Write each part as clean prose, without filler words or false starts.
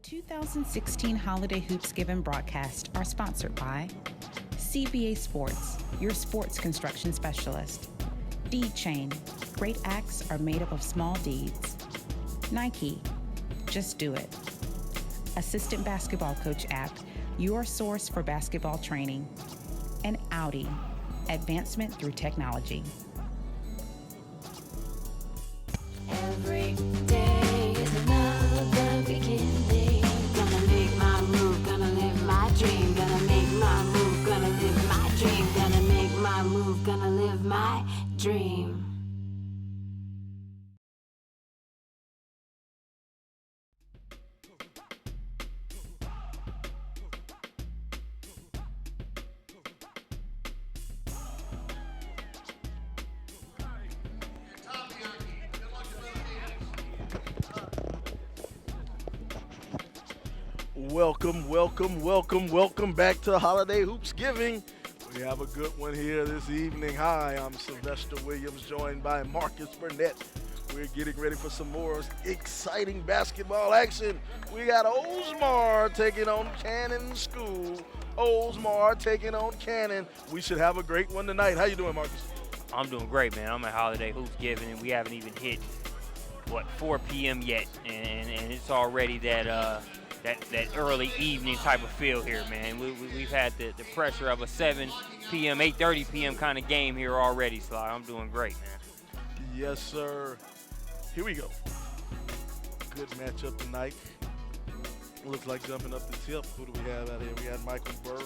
2016 Holiday Hoopsgiving broadcasts are sponsored by CBA Sports, your sports construction specialist. Deed Chain, great acts are made up of small deeds. Nike, just do it. Assistant Basketball Coach app, your source for basketball training. And Audi, advancement through technology. Every day is another beginning. Gonna make my move, gonna live my dream. Gonna make my move, gonna live my dream. Gonna make my move, gonna live my dream. Welcome back to Holiday Hoopsgiving. We have a good one here this evening. Hi, I'm Sylvester Williams, joined by Marcus Burnett. We're getting ready for some more exciting basketball action. We got Oldsmar taking on Cannon School. Oldsmar taking on Cannon. We should have a great one tonight. How you doing, Marcus? I'm doing great, man. I'm at Holiday Hoopsgiving, and we haven't even hit, 4 p.m. yet, and it's already that early evening type of feel here, man. We've had the pressure of a 7 p.m., 8:30 p.m. kind of game here already, so I'm doing great, man. Yes, sir. Here we go. Good matchup tonight. Looks like jumping up the tip. Who do we have out here? We got Michael Burr.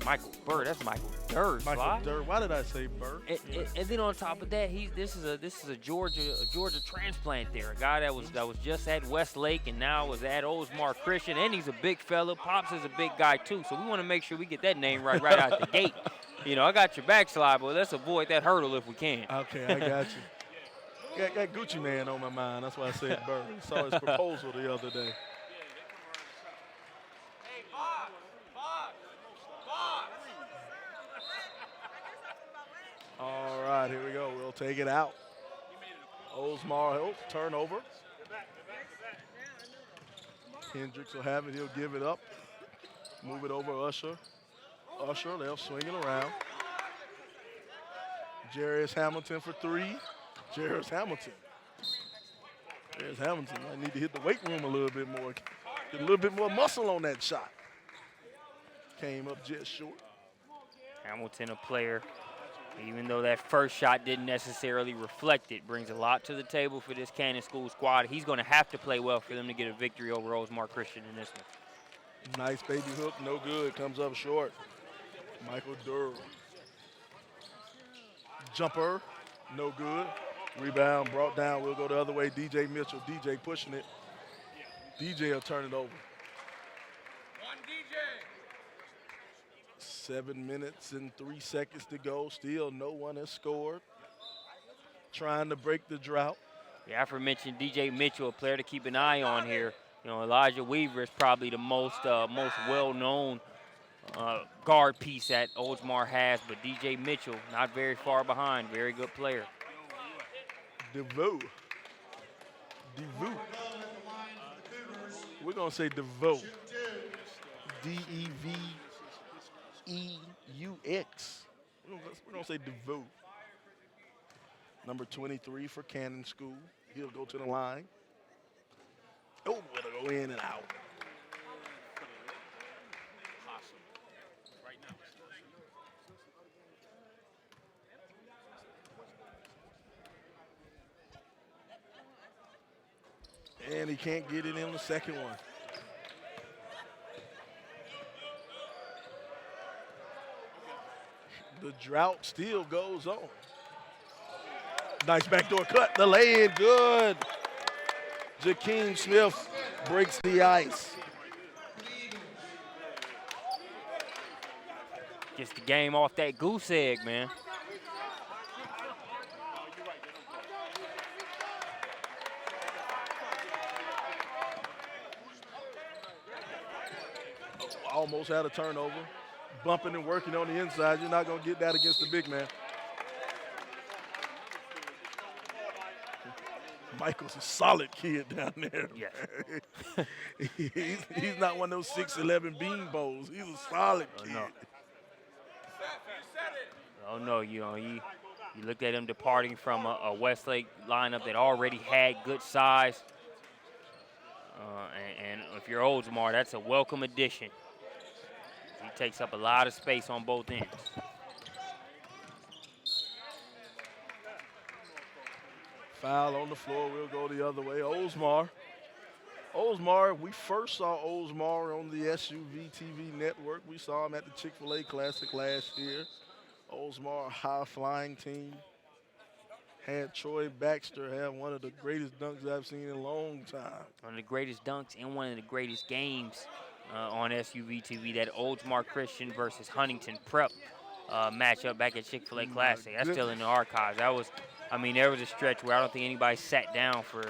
Michael Burr, that's Michael Durr. Michael Durr. Why did I say Burr? And then on top of that, this is a Georgia transplant there. A guy that was just at Westlake and now is at Oldsmar Christian, and he's a big fella. Pops is a big guy too, so we want to make sure we get that name right out the gate. You know, I got your backslide, but let's avoid that hurdle if we can. Okay, I got you. Got Gucci Man on my mind. That's why I said Burr. Saw his proposal the other day. All right, here we go. We'll take it out. Oldsmar, turnover. Hendricks will have it. He'll give it up. Move it over Usher. They'll swing it around. Jarius Hamilton for three. Jarius Hamilton. I need to hit the weight room a little bit more. Get a little bit more muscle on that shot. Came up just short. Hamilton, a player, even though that first shot didn't necessarily reflect it, brings a lot to the table for this Cannon School squad. He's going to have to play well for them to get a victory over Oldsmar Christian in this one. Nice baby hook, no good. Comes up short. Michael Durr. Jumper, no good. Rebound brought down. We'll go the other way. DJ Mitchell. DJ pushing it. DJ will turn it over. 7 minutes and 3 seconds to go. Still no one has scored. Trying to break the drought. The aforementioned DJ Mitchell, a player to keep an eye on here. You know, Elijah Weaver is probably the most well-known guard piece that Oldsmar has, but DJ Mitchell, not very far behind. Very good player. DeVoe. We're going to say DeVoe. D-E-V-E-U-X. We're going to say DeVoe. Number 23 for Cannon School. He'll go to the line. Oh, it'll go in and out. And he can't get it in the second one. The drought still goes on. Nice backdoor cut. The lay-in, good. Jakeem Smith breaks the ice. Gets the game off that goose egg, man. Almost had a turnover. Bumping and working on the inside. You're not going to get that against the big man. Michael's a solid kid down there. Yes. He's not one of those 6'11" bean bowls. He's a solid Oh, kid. no. Oh, no, you look at him departing from a Westlake lineup that already had good size. And if you're Oldsmar, that's a welcome addition. He takes up a lot of space on both ends. Foul on the floor. We'll go the other way. Oldsmar. We first saw Oldsmar on the SUVtv network. We saw him at the Chick-fil-A Classic last year. Oldsmar, a high-flying team. Had Troy Baxter have one of the greatest dunks I've seen in a long time. One of the greatest dunks and one of the greatest games on SUVtv, that Oldsmar Christian versus Huntington Prep matchup back at Chick-fil-A Classic. That's still in the archives. That was, there was a stretch where I don't think anybody sat down for,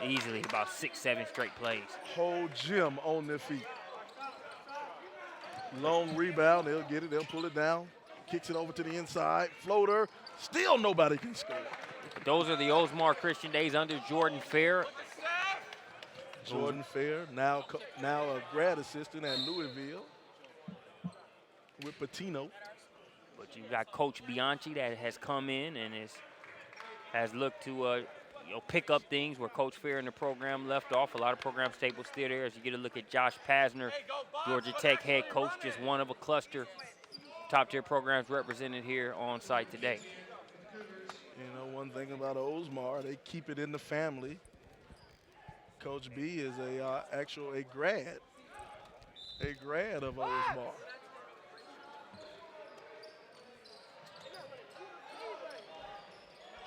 easily about 6-7 straight plays. Whole gym on their feet. Long rebound, they'll get it, they'll pull it down. Kicks it over to the inside, floater. Still nobody can score. Those are the Oldsmar Christian days under Jordan Fair. Jordan Fair, now a grad assistant at Louisville with Patino. But you've got Coach Bianchi that has come in and has looked to pick up things where Coach Fair in the program left off. A lot of program staples still there. As you get a look at Josh Pasner, Georgia Tech head coach, just one of a cluster. Top-tier programs represented here on site today. One thing about Oldsmar, they keep it in the family. Coach B is a grad of Oldsmar.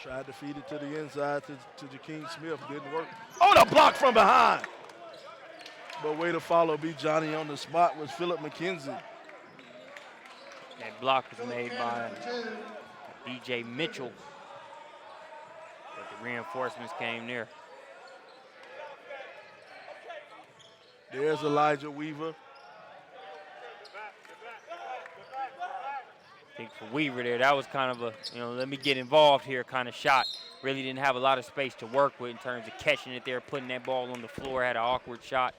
Tried to feed it to the inside to Jakeem Smith, didn't work. Oh, the block from behind. But way to follow B. Johnny on the spot was Philip McKenzie. That block was made by DJ Mitchell. But the reinforcements came there. There's Elijah Weaver. I think for Weaver there, that was kind of a, let me get involved here kind of shot. Really didn't have a lot of space to work with in terms of catching it there, putting that ball on the floor, had an awkward shot.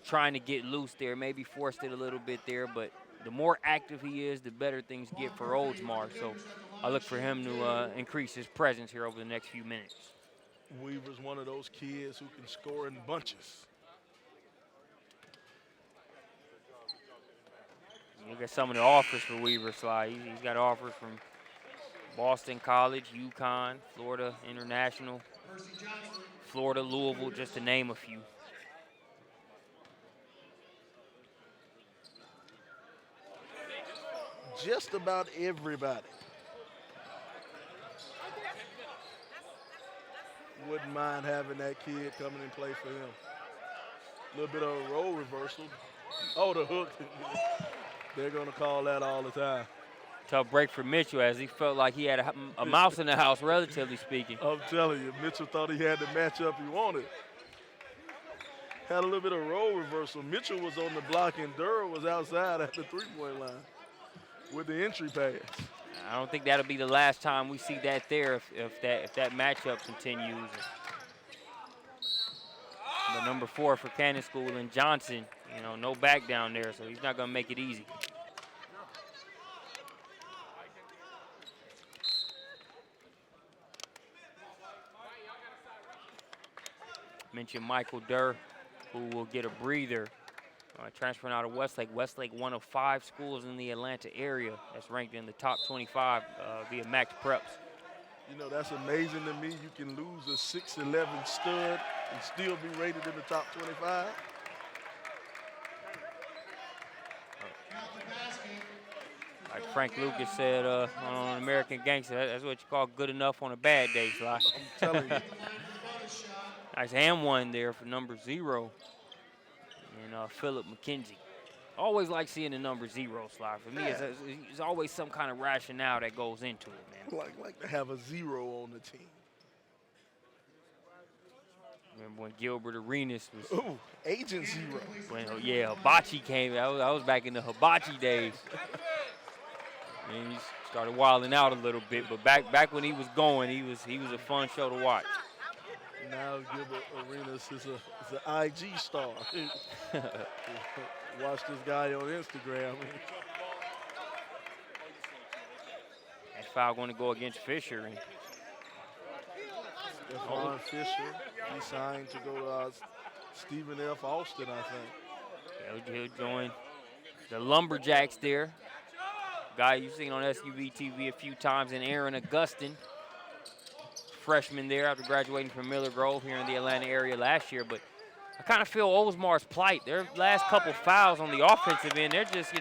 Trying to get loose there, maybe forced it a little bit there, but the more active he is, the better things get for Oldsmar. So I look for him to increase his presence here over the next few minutes. Weaver's one of those kids who can score in bunches. Look at some of the offers for Weaver, Sly. He's got offers from Boston College, UConn, Florida International, Florida, Louisville, just to name a few. Just about everybody wouldn't mind having that kid come in and play for him. A little bit of a role reversal. Oh, the hook. They're going to call that all the time. Tough break for Mitchell as he felt like he had a mouse in the house, relatively speaking. I'm telling you, Mitchell thought he had the matchup he wanted. Had a little bit of role reversal. Mitchell was on the block and Durr was outside at the three-point line with the entry pass. I don't think that'll be the last time we see that there if that matchup continues. The number 4 for Cannon School and Johnson, no back down there, so he's not going to make it easy. Mentioned Michael Durr, who will get a breather. Transferring out of Westlake. Westlake, one of 5 schools in the Atlanta area that's ranked in the top 25 via Max Preps. That's amazing to me. You can lose a 6'11" stud and still be rated in the top 25. Like Frank Lucas said on American Gangster, that's what you call good enough on a bad day, Sly. I'm telling you. Nice hand one there for number 0. And Philip McKenzie. Always like seeing the number 0, Sly. For me, it's always some kind of rationale that goes into it, man. Like to have a 0 on the team. Remember when Gilbert Arenas was... Ooh, Agent 0. When, Hibachi came. I was back in the Hibachi days. And he started wilding out a little bit, but back when he was going, he was a fun show to watch. Now Gilbert Arenas is an IG star. Watch this guy on Instagram. That foul going to go against Fisher. And Stephon Fisher, he signed to go to Stephen F. Austin, I think. He'll join the Lumberjacks there. Guy you've seen on SUVtv a few times, and Aaron Augustin, freshman there after graduating from Miller Grove here in the Atlanta area last year. But I kind of feel Oldsmar's plight. Their last couple fouls on the offensive end, they're just,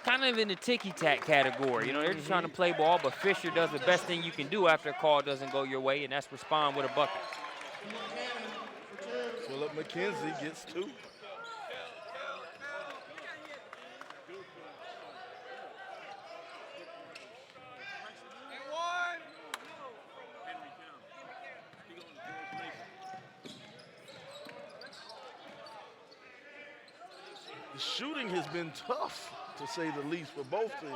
kind of in the ticky-tack category. They're just trying to play ball, but Fisher does the best thing you can do after a call doesn't go your way, and that's respond with a bucket. Philip McKenzie gets 2. The shooting has been tough, to say the least, for both teams.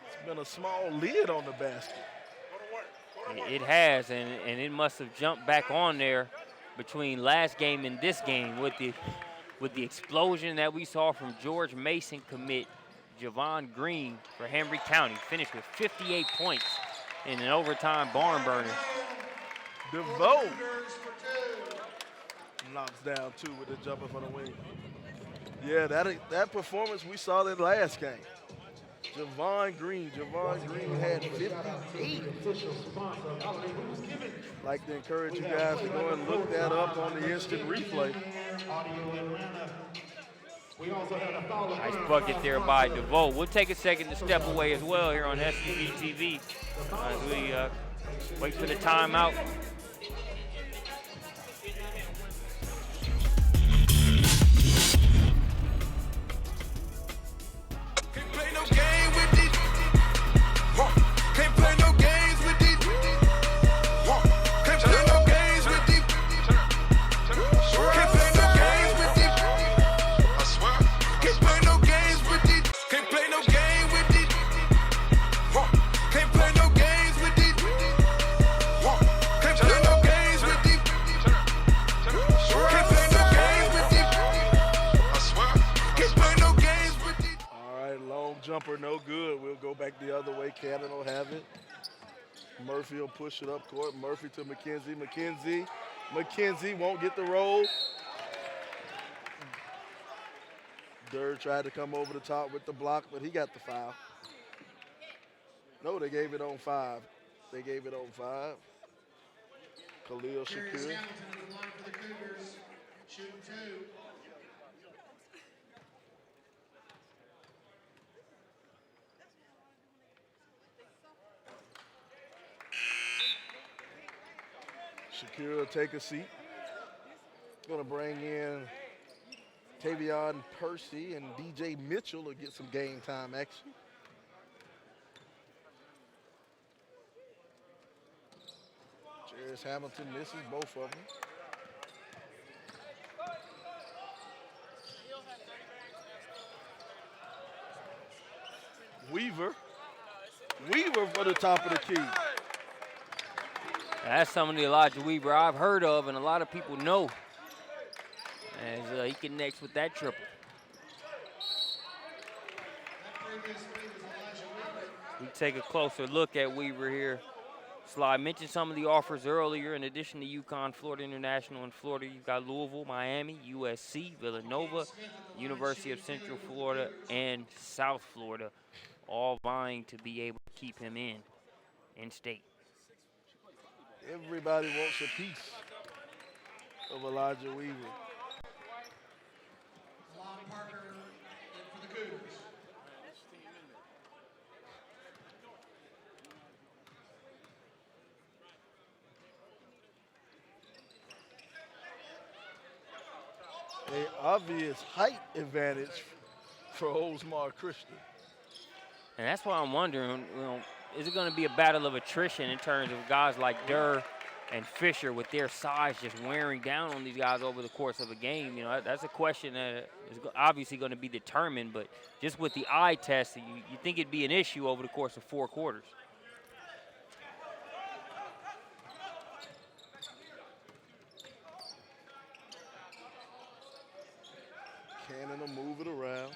It's been a small lid on the basket. It has, and it must have jumped back on there between last game and this game with the explosion that we saw from George Mason commit Javon Green for Henry County. Finished with 58 points in an overtime barn burner. DeVoe knocks down 2 with the jumper from the wing. Yeah, that performance, we saw that last game. Javon Green had 58. Like to encourage you guys to go and look that up on the instant replay. Nice bucket there by DeVoe. We'll take a second to step away as well here on SUVtv as we wait for the timeout. Jumper no good. We'll go back the other way. Cannon will have it. Murphy will push it up court. Murphy to McKenzie. McKenzie won't get the roll. Durr tried to come over the top with the block, but he got the foul. No, they gave it on 5. Khalil Shakir. Shakir will take a seat. Going to bring in Tavion Percy, and DJ Mitchell will get some game time action. Jarris Hamilton misses both of them. Weaver for the top of the key. That's some of the Elijah Weaver I've heard of and a lot of people know as he connects with that triple. We take a closer look at Weaver here. Sly mentioned some of the offers earlier. In addition to UConn, Florida International in Florida, you've got Louisville, Miami, USC, Villanova, University of Central Florida, and South Florida, all vying to be able to keep him in state. Everybody wants a piece of Elijah Weaver. Parker for the Cougars. An obvious height advantage for Oldsmar Christian. And that's why I'm wondering, is it going to be a battle of attrition in terms of guys like Durr and Fisher, with their size, just wearing down on these guys over the course of a game. You know, that's a question that is obviously going to be determined, but just with the eye test, you think it'd be an issue over the course of 4 quarters. Cannon will move it around.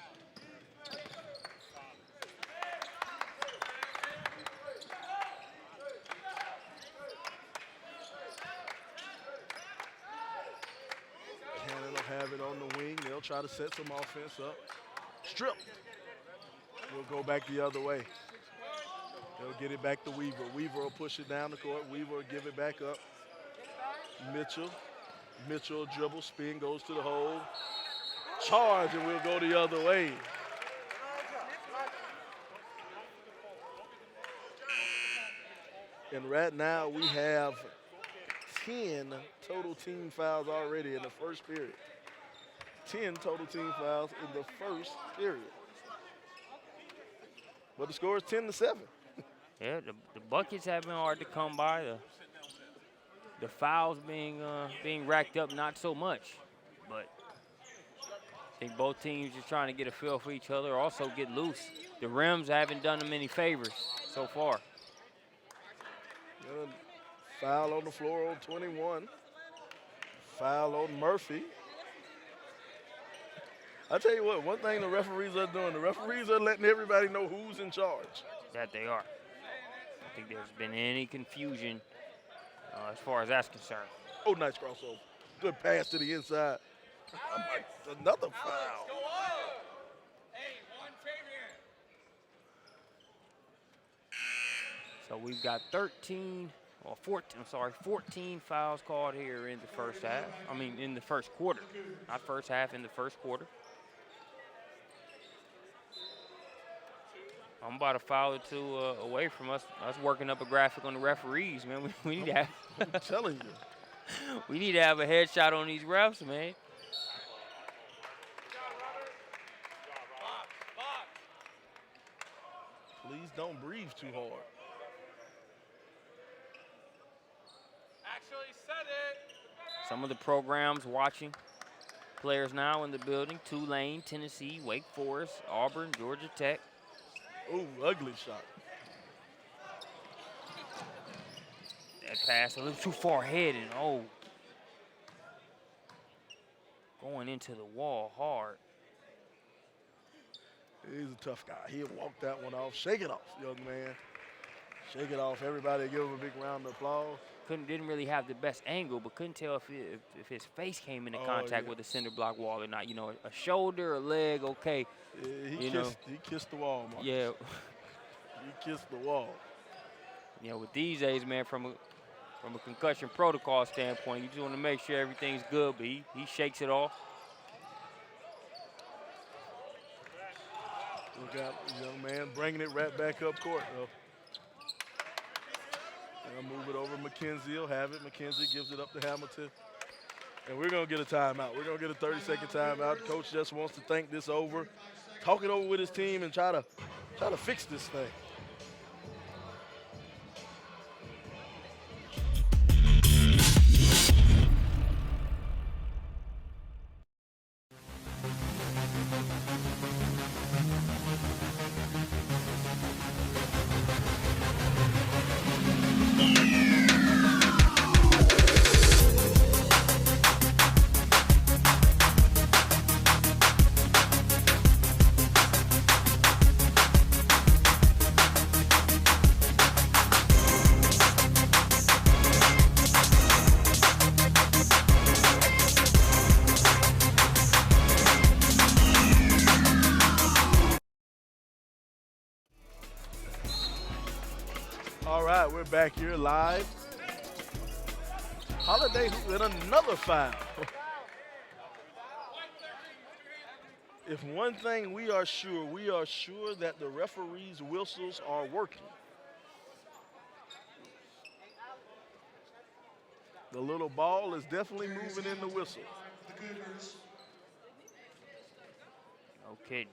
Cannon will have it on the wing. They'll try to set some offense up. Strip. We'll go back the other way. They'll get it back to Weaver. Weaver will push it down the court. Weaver will give it back up. Mitchell. Mitchell dribble, spin, goes to the hole. Charge, and we'll go the other way. And right now we have 10 total team fouls already in the first period. 10 total team fouls in the first period. But the score is 10-7. Yeah, the buckets have been hard to come by. The fouls being racked up, not so much. But I think both teams just trying to get a feel for each other, also get loose. The rims haven't done them any favors so far. Foul on the floor on 21. Foul on Murphy. I tell you what, one thing the referees are doing, the referees are letting everybody know who's in charge. That they are. I don't think there's been any confusion as far as that's concerned. Oh, nice crossover. Good pass to the inside. Another foul. So we've got 14 fouls called here in the first half. I mean, in the first quarter. Not first half, in the first quarter. I'm about a foul or two away from us working up a graphic on the referees, man. We need to have. I'm telling you. We need to have a headshot on these refs, man. Please don't breathe too hard. Some of the programs watching. Players now in the building. Tulane, Tennessee, Wake Forest, Auburn, Georgia Tech. Ooh, ugly shot. That pass a little too far ahead and going into the wall hard. He's a tough guy. He'll walk that one off. Shake it off, young man. Shake it off. Everybody give him a big round of applause. Didn't really have the best angle, but couldn't tell if his face came into contact with the center block wall or not. You know, a shoulder, a leg, okay. Yeah, he kissed the wall, Marcus. Yeah. He kissed the wall. You know, with these days, man, from a concussion protocol standpoint, you just want to make sure everything's good, but he shakes it off. Look out, young man, bringing it right back up court, though. And I'll move it over. McKenzie will have it. McKenzie gives it up to Hamilton. And we're going to get a timeout. We're going to get a 30-second timeout. Coach just wants to think this over, talk it over with his team, and try to fix this thing. All right, we're back here live. Holiday with another foul. If one thing we are sure that the referees' whistles are working. The little ball is definitely moving in the whistle. No kidding.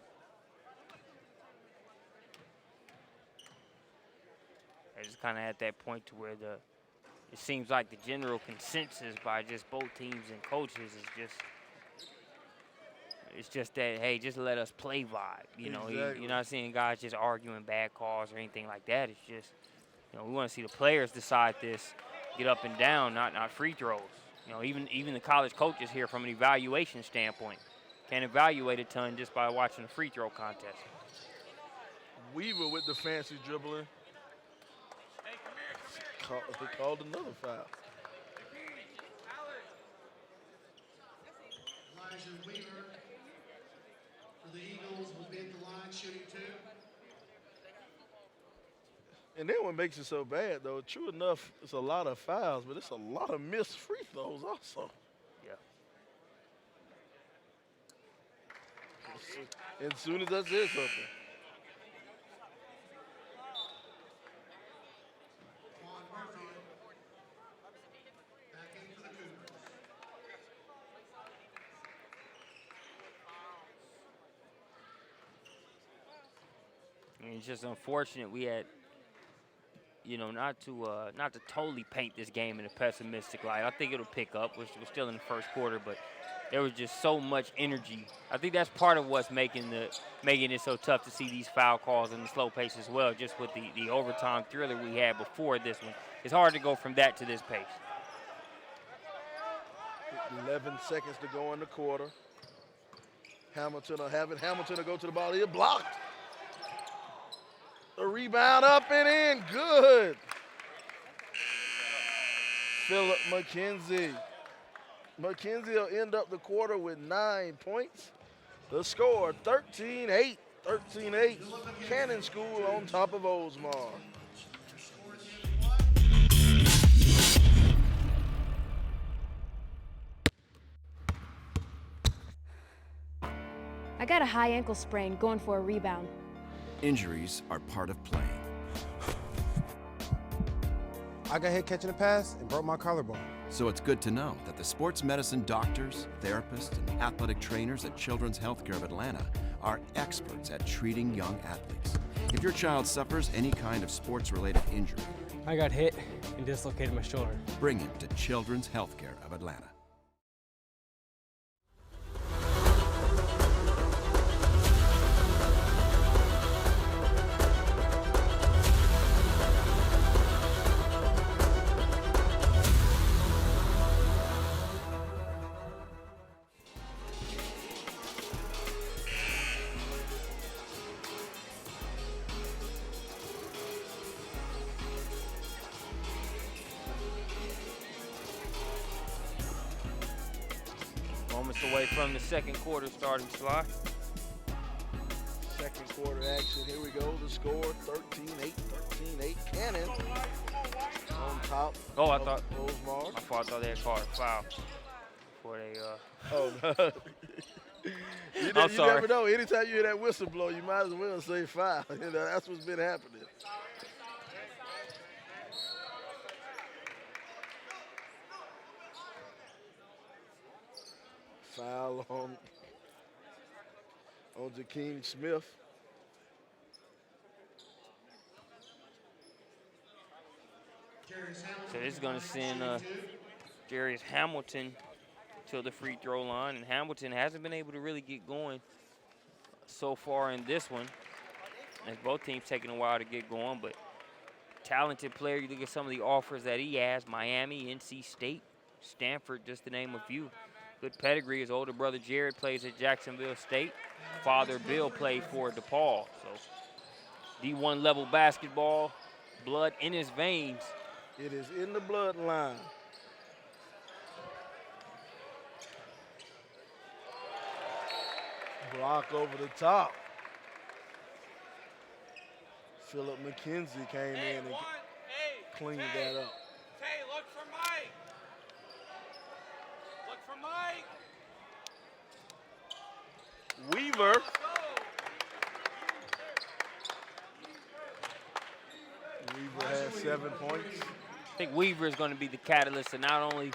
It's kind of at that point to where it seems like the general consensus by just both teams and coaches is just, it's just that, hey, just let us play vibe. You know, Exactly. you're not seeing guys just arguing bad calls or anything like that. It's just, you know, we want to see the players decide this, get up and down, not free throws. You know, even the college coaches here from an evaluation standpoint can evaluate a ton just by watching the free throw contest. Weaver with the fancy dribbling. He called another foul. Elijah Weaver for the Eagles will be at the line shooting 2. And then what makes it so bad, though, true enough, it's a lot of fouls, but it's a lot of missed free throws also. Yeah. And as soon as I said something. Juan Murphy back in for the Cougars. And it's just unfortunate we had, you know, not to totally paint this game in a pessimistic light. I think it'll pick up. We're still in the first quarter, but there was just so much energy. I think that's part of what's making it so tough to see these foul calls and the slow pace as well. Just with the overtime thriller we had before this one, it's hard to go from that to this pace. 11 seconds to go in the quarter. Hamilton will have it. Hamilton will go to the ball. He's blocked. The rebound up and in. Good. Philip McKenzie. McKenzie will end up the quarter with 9 points. The score, 13-8. 13-8. Cannon School on top of Oldsmar. I got a high ankle sprain going for a rebound. Injuries are part of playing. I got hit catching a pass and broke my collarbone. So it's good to know that the sports medicine doctors, therapists, and athletic trainers at Children's Healthcare of Atlanta are experts at treating young athletes. If your child suffers any kind of sports-related injury, I got hit and dislocated my shoulder. bring him to Children's Healthcare of Atlanta. Moments away from the second quarter starting, Sly. Second quarter action. Here we go. The score, 13-8. 13-8. Cannon on top. Oh, I of thought Oldsmar. I thought they had called a foul before they. Oh, no. You sorry. never know. Anytime you hear that whistle blow, you might as well say foul. You know, that's what's been happening. Foul on Jakeem Smith. So this is going to send Jarius Hamilton to the free throw line, and Hamilton hasn't been able to really get going so far in this one. As both teams taking a while to get going, but talented player. You look at some of the offers that he has: Miami, NC State, Stanford, just to name a few. Good pedigree. His older brother Jared plays at Jacksonville State. Father Bill played for DePaul. So D1 level basketball, blood in his veins. It is in the bloodline. Block over the top. Philip McKenzie came in and cleaned that up. Hey, look for Mike. Look for Mike. Weaver. Weaver has 7 points. I think Weaver is going to be the catalyst to not only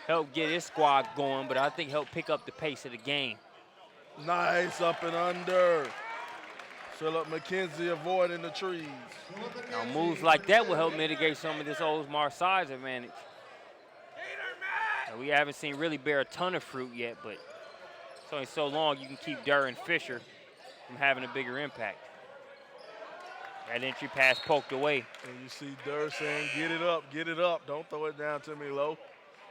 help get his squad going, but I think help pick up the pace of the game. Nice up and under. Philip McKenzie avoiding the trees. Now moves like that will help mitigate some of this Oldsmar size advantage. Now, we haven't seen really bear a ton of fruit yet, but it's only so long you can keep Durr and Fisher from having a bigger impact. That entry pass poked away. And you see Durr saying, get it up, don't throw it down to me low.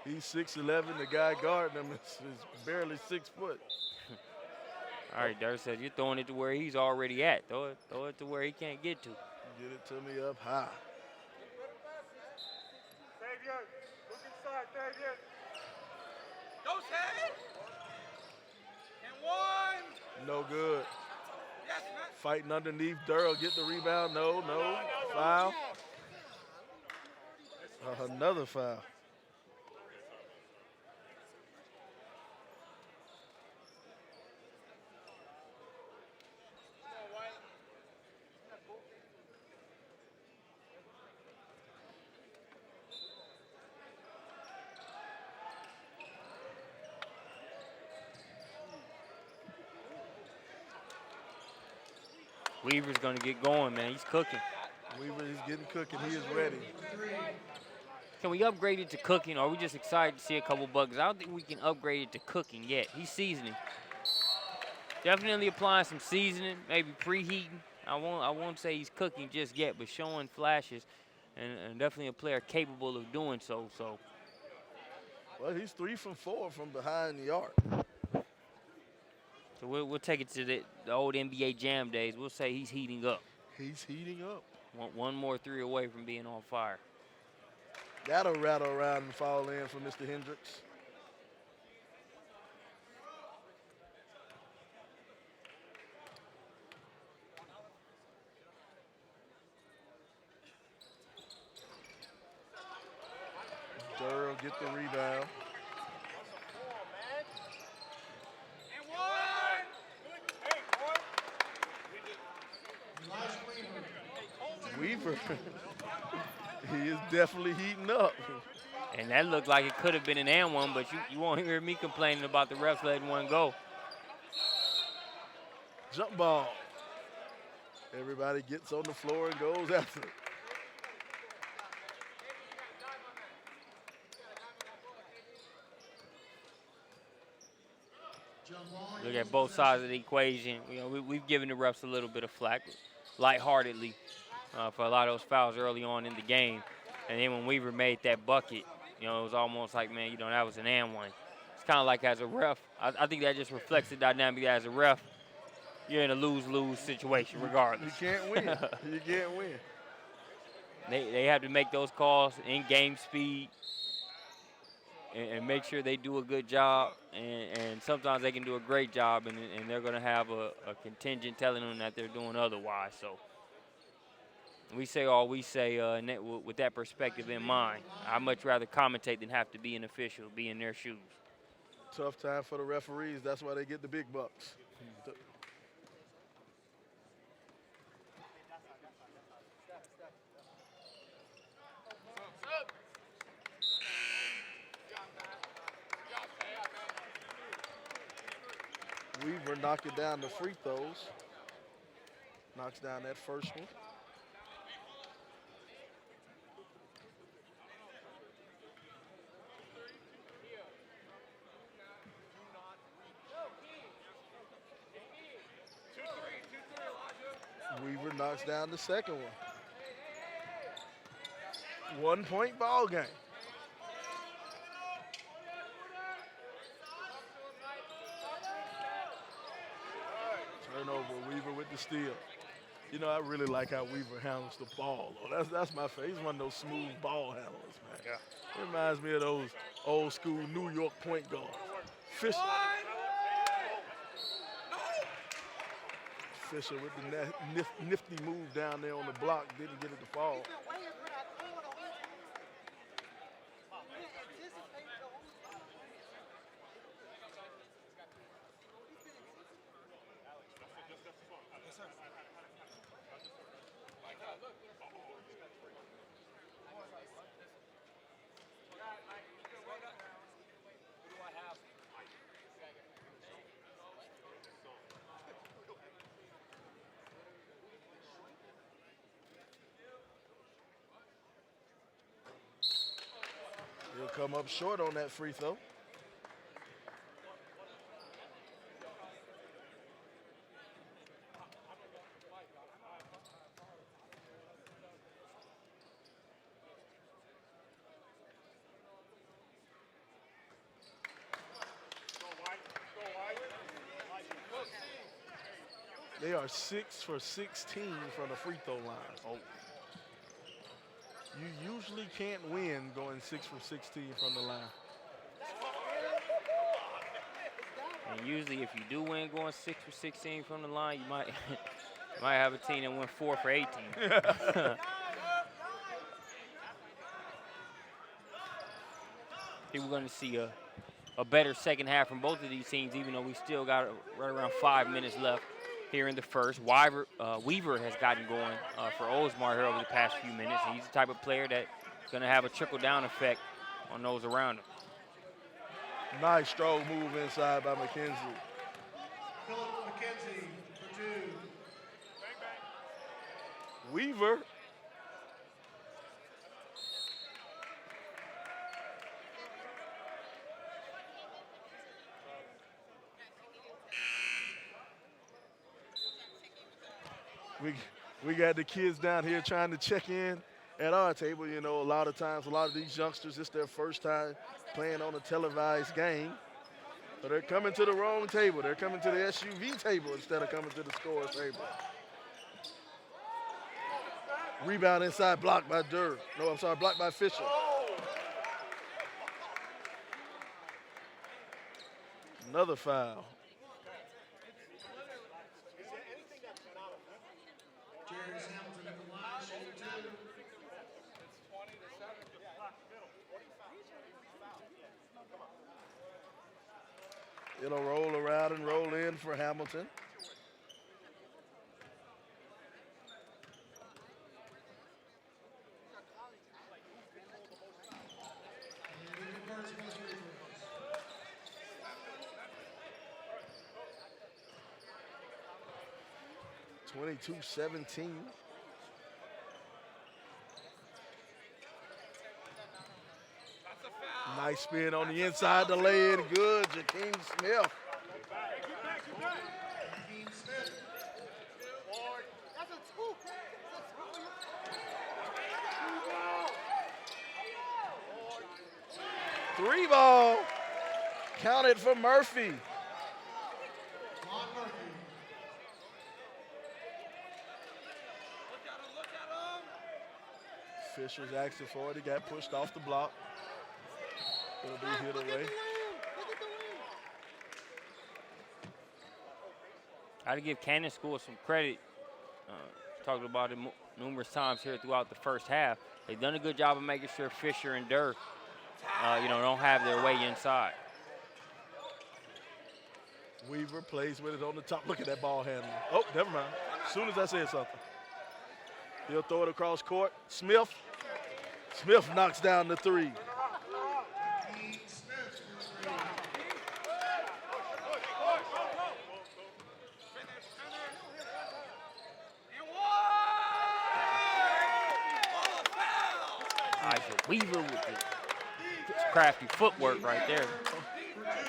He's 6'11", the guy guarding him is barely 6 foot. All right, Durr says you're throwing it to where he's already at. Throw it to where he can't get to. Get it to me up high. Xavier, look inside, Xavier. Goes head. And 1. No good. Yes, man. Fighting underneath. Durr will get the rebound. No. Foul. Another foul. Weaver's going to get going, man. He's cooking. Weaver is getting cooking. He is ready. Can we upgrade it to cooking, or are we just excited to see a couple buckets? I don't think we can upgrade it to cooking yet. He's seasoning. Definitely applying some seasoning, maybe preheating. I won't say he's cooking just yet, but showing flashes, and definitely a player capable of doing so. Well, he's 3 from 4 from behind the arc. So we'll take it to the old NBA Jam days. We'll say he's heating up. He's heating up. One more 3 away from being on fire. That'll rattle around and fall in for Mr. Hendricks. Durr will get the rebound. Weaver, he is definitely heating up. And that looked like it could have been an and one, but you won't hear me complaining about the refs letting one go. Jump ball. Everybody gets on the floor and goes after it. Look at both sides of the equation. You know, we've given the refs a little bit of flack, lightheartedly, for a lot of those fouls early on in the game. And then when Weaver made that bucket, you know, it was almost like, man, you know, that was an and one. It's kind of like as a ref, I think that just reflects the dynamic as a ref. You're in a lose-lose situation regardless. You can't win. You can't win. They have to make those calls in game speed and make sure they do a good job. And sometimes they can do a great job, and they're going to have a contingent telling them that they're doing otherwise. So we say all we say with that perspective in mind. I'd much rather commentate than have to be an official, be in their shoes. Tough time for the referees. That's why they get the big bucks. Weaver knocking down the free throws. Knocks down that first one. Weaver knocks down the second one. 1 point ball game. Turnover, Weaver with the steal. You know, I really like how Weaver handles the ball. That's my favorite. He's one of those smooth ball handlers, man. Yeah. It reminds me of those old school New York point guards. Fisher. Fisher with the nifty move down there on the block, didn't get it to fall. come up short on that free throw. They are 6 for 16 from the free throw line. Oh. You usually can't win going 6 for 16 from the line. And usually if you do win going 6 for 16 from the line, you might might have a team that went 4 for 18. We're going to see a better second half from both of these teams, even though we still got right around 5 minutes left here in the first. Weaver has gotten going for Oldsmar here over the past few minutes. He's the type of player that's going to have a trickle-down effect on those around him. Nice strong move inside by McKenzie. Philip McKenzie for 2. Weaver. We got the kids down here trying to check in at our table. You know, a lot of times, a lot of these youngsters, it's their first time playing on a televised game. So they're coming to the wrong table. They're coming to the SUV table instead of coming to the score table. Rebound inside, blocked by Durr. No, I'm sorry, blocked by Fisher. Another foul. Jarius Hamilton at the line, shooting 2. It'll roll around and roll in for Hamilton. And he converts both free throws. 22-17. Nice spin on the inside to lay in good. Jakeem Smith. Hakeem Smith. 3 ball. Counted for Murphy. Juan Murphy. Fisher's asking for it. He got pushed off the block. It'll be hit away. I got to give Cannon School some credit. Talked about it numerous times here throughout the first half. They've done a good job of making sure Fisher and Durr, don't have their way inside. Weaver plays with it on the top. Look at that ball handling. Oh, never mind. As soon as I said something. He'll throw it across court. Smith knocks down the 3. Hakeem Smith for 3. Isaac Weaver with the crafty footwork right there.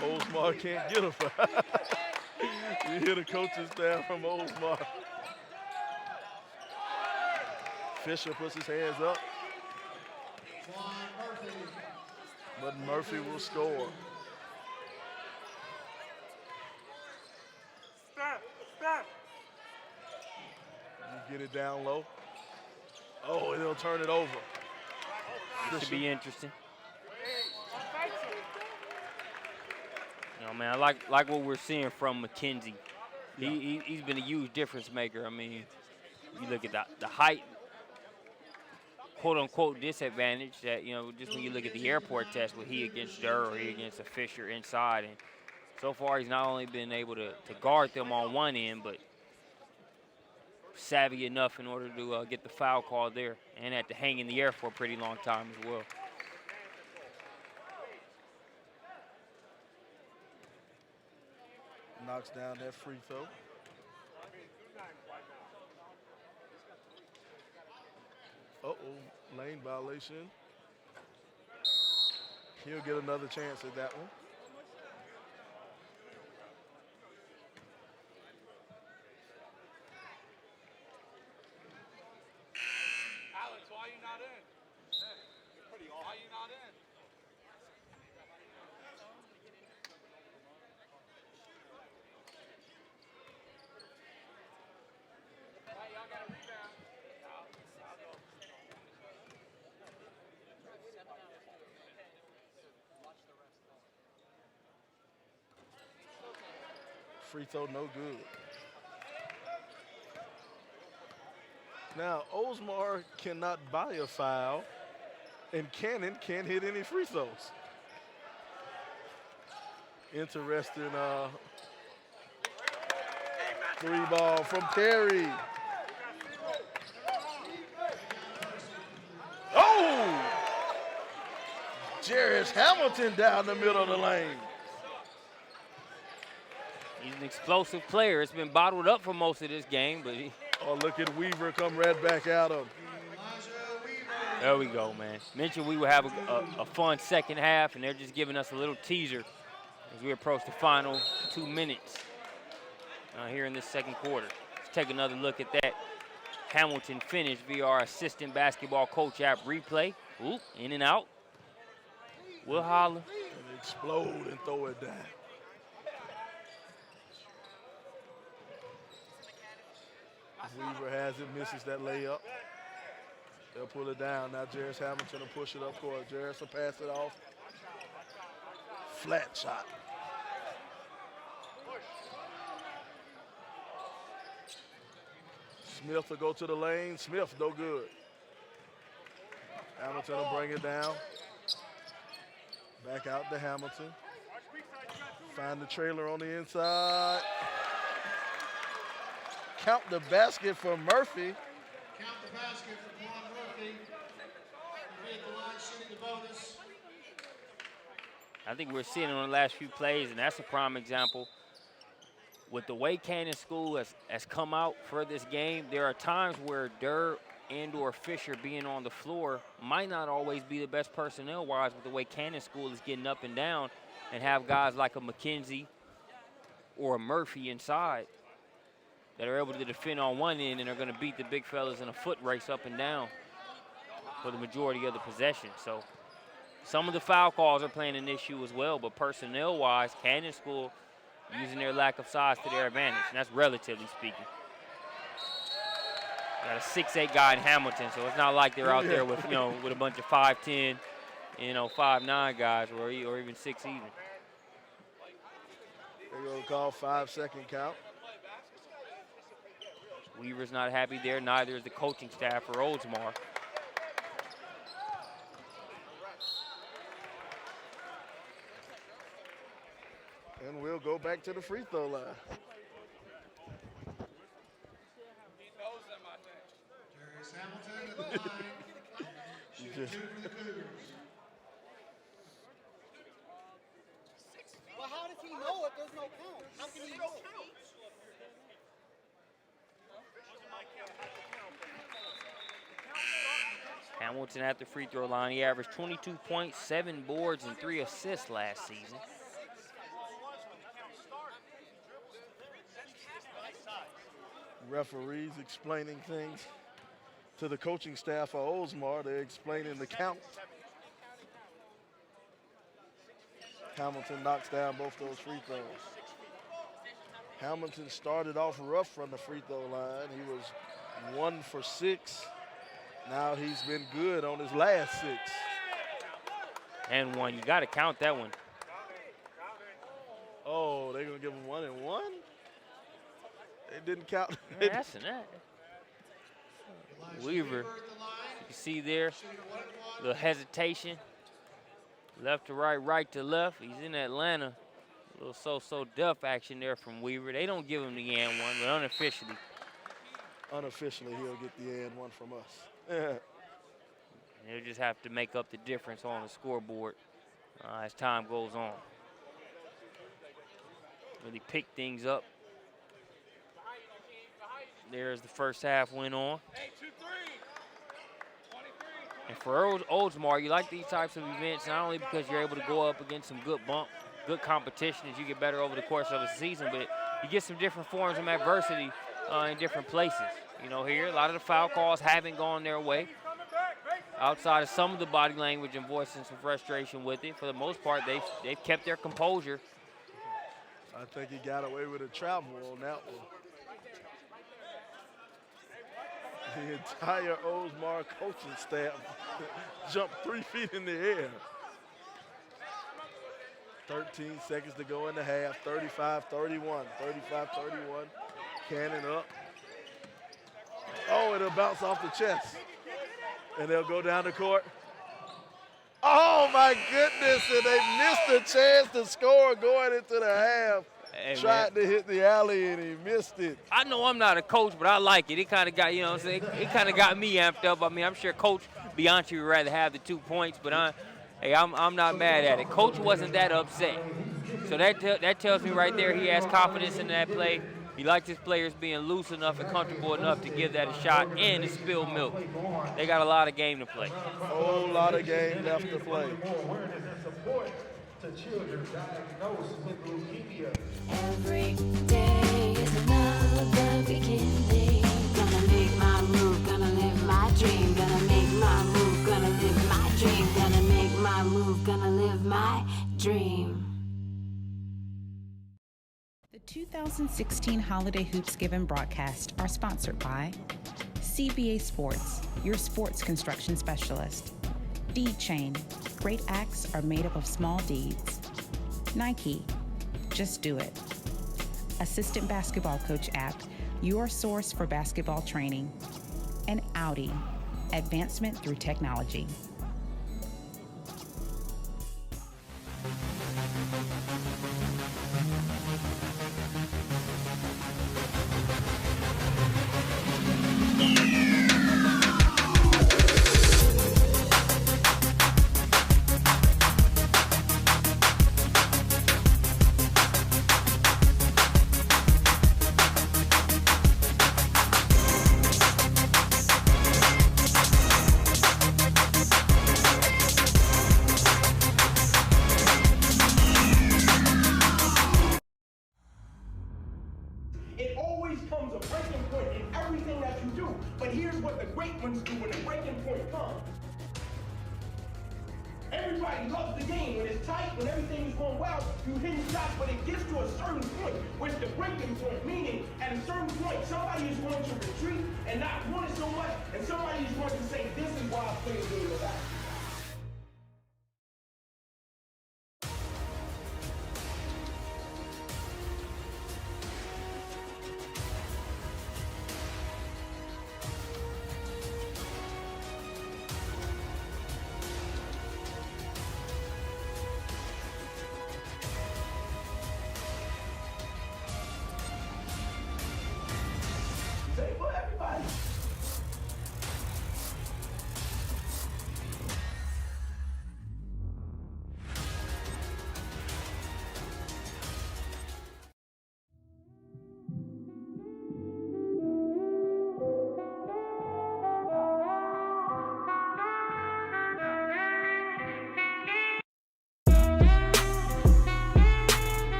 Oldsmar can't get him. You hear the coaching staff from Oldsmar. Fisher puts his hands up, Juan Murphy. but Murphy will score. You get it down low. Oh, and he'll turn it over. This should be interesting. Man, I like what we're seeing from McKenzie. He's been a huge difference maker. I mean, you look at the height, quote-unquote disadvantage that, just when you look at the airport test with he against Durr or he against a Fisher inside. And so far, he's not only been able to guard them on one end, but savvy enough in order to get the foul call there and had to hang in the air for a pretty long time as well. Knocks down that free throw. Uh-oh, lane violation. He'll get another chance at that one. Alex, why you not in? Why you not in? Hey, y'all got a rebound. Free throw, no good. Now, Oldsmar cannot buy a foul, and Cannon can't hit any free throws. Interesting three ball from Perry. Oh! Jarris Hamilton down the middle of the lane. He's an explosive player. It's been bottled up for most of this game, but Oh, look at Weaver come right back at him. there we go, man. Mentioned we would have a fun second half, and they're just giving us a little teaser as we approach the final 2 minutes here in this second quarter. Let's take another look at that Hamilton finish via our assistant basketball coach app replay. Oop, in and out. We'll holler. And explode and throw it down. Weaver has it, misses that layup. They'll pull it down. Now Jarris Hamilton will push it up court. Jarris will pass it off. Flat shot. Smith will go to the lane. Smith, no good. Hamilton will bring it down. Back out to Hamilton. Find the trailer on the inside. Count the basket for Murphy. Count the basket for Quan Murphy. He hit the line, shooting the bonus. I think we're seeing it on the last few plays, and that's a prime example. With the way Cannon School has come out for this game, there are times where Durr and or Fisher being on the floor might not always be the best personnel-wise with the way Cannon School is getting up and down, and have guys like a McKenzie or a Murphy inside that are able to defend on one end and are going to beat the big fellas in a foot race up and down for the majority of the possession. So some of the foul calls are playing an issue as well, but personnel-wise, Cannon School using their lack of size to their advantage, and that's relatively speaking. Got a 6'8" guy in Hamilton, so it's not like they're out there with, with a bunch of 5'10", 5'9" guys, or even 6 even. They're going to call 5-second count. Weaver's not happy there, neither is the coaching staff for Oldsmar. And we'll go back to the free throw line. Jarris Hamilton at the line. Shooting 2 for the Cougars. Well, how does he know if there's no count? How can he know? Hamilton at the free throw line. He averaged 22 points, 7 boards, and 3 assists last season. Referees explaining things to the coaching staff of Oldsmar. They're explaining the count. Hamilton knocks down both those free throws. Hamilton started off rough from the free throw line. He was 1 for 6. Now he's been good on his last 6. And 1. You got to count that one. Oh, they're going to give him 1 and 1? They didn't count. Yeah, that's an that. Weaver, you see there, the hesitation. Left to right, right to left. He's in Atlanta. A little so-so duff action there from Weaver. They don't give him the and 1, but unofficially. Unofficially, he'll get the and 1 from us. He'll just have to make up the difference on the scoreboard as time goes on. Really pick things up. There's the first half went on. Hey, 2-3. 23, 23. And for Oldsmar, you like these types of events not only because you're able to go up against some good competition as you get better over the course of a season, but you get some different forms of adversity in different places. You know, here, a lot of the foul calls haven't gone their way. Outside of some of the body language and voicing some frustration with it, for the most part, they've kept their composure. I think he got away with a travel on that one. The entire Oldsmar coaching staff jumped 3 feet in the air. 13 seconds to go in the half, 35-31, 35-31, cannon up. Oh, it'll bounce off the chest. And they'll go down the court. Oh my goodness, and they missed a chance to score going into the half. Hey, Tried to hit the alley and he missed it. I know I'm not a coach, but I like it. It kind of got, you know what I'm saying, it kind of got me amped up. I mean, I'm sure Coach Bianchi would rather have the 2 points, but I'm not mad at it. Coach wasn't that upset. So that tells me right there he has confidence in that play. He likes his players being loose enough and comfortable enough to give that a shot and to spill milk. They got a lot of game to play. A whole lot of game left to play. Every day is another beginning. Gonna make my move, gonna live my dream. Gonna make my move, gonna live my dream. Gonna make my move, gonna live my dream. The 2016 Holiday Hoopsgiving broadcast are sponsored by CBA Sports, your sports construction specialist. Deed Chain, great acts are made up of small deeds. Nike, just do it. Assistant Basketball Coach app, your source for basketball training. And Audi, advancement through technology. It always comes a breaking point in everything that you do. But here's what the great ones do when the breaking point comes. Everybody loves the game. When it's tight, when everything is going well, you hit shots, but it gets to a certain point, which the breaking point, meaning at a certain point, somebody is going to retreat and not want it so much, and somebody is going to say, this is why I play the game of basketball. Say for everybody.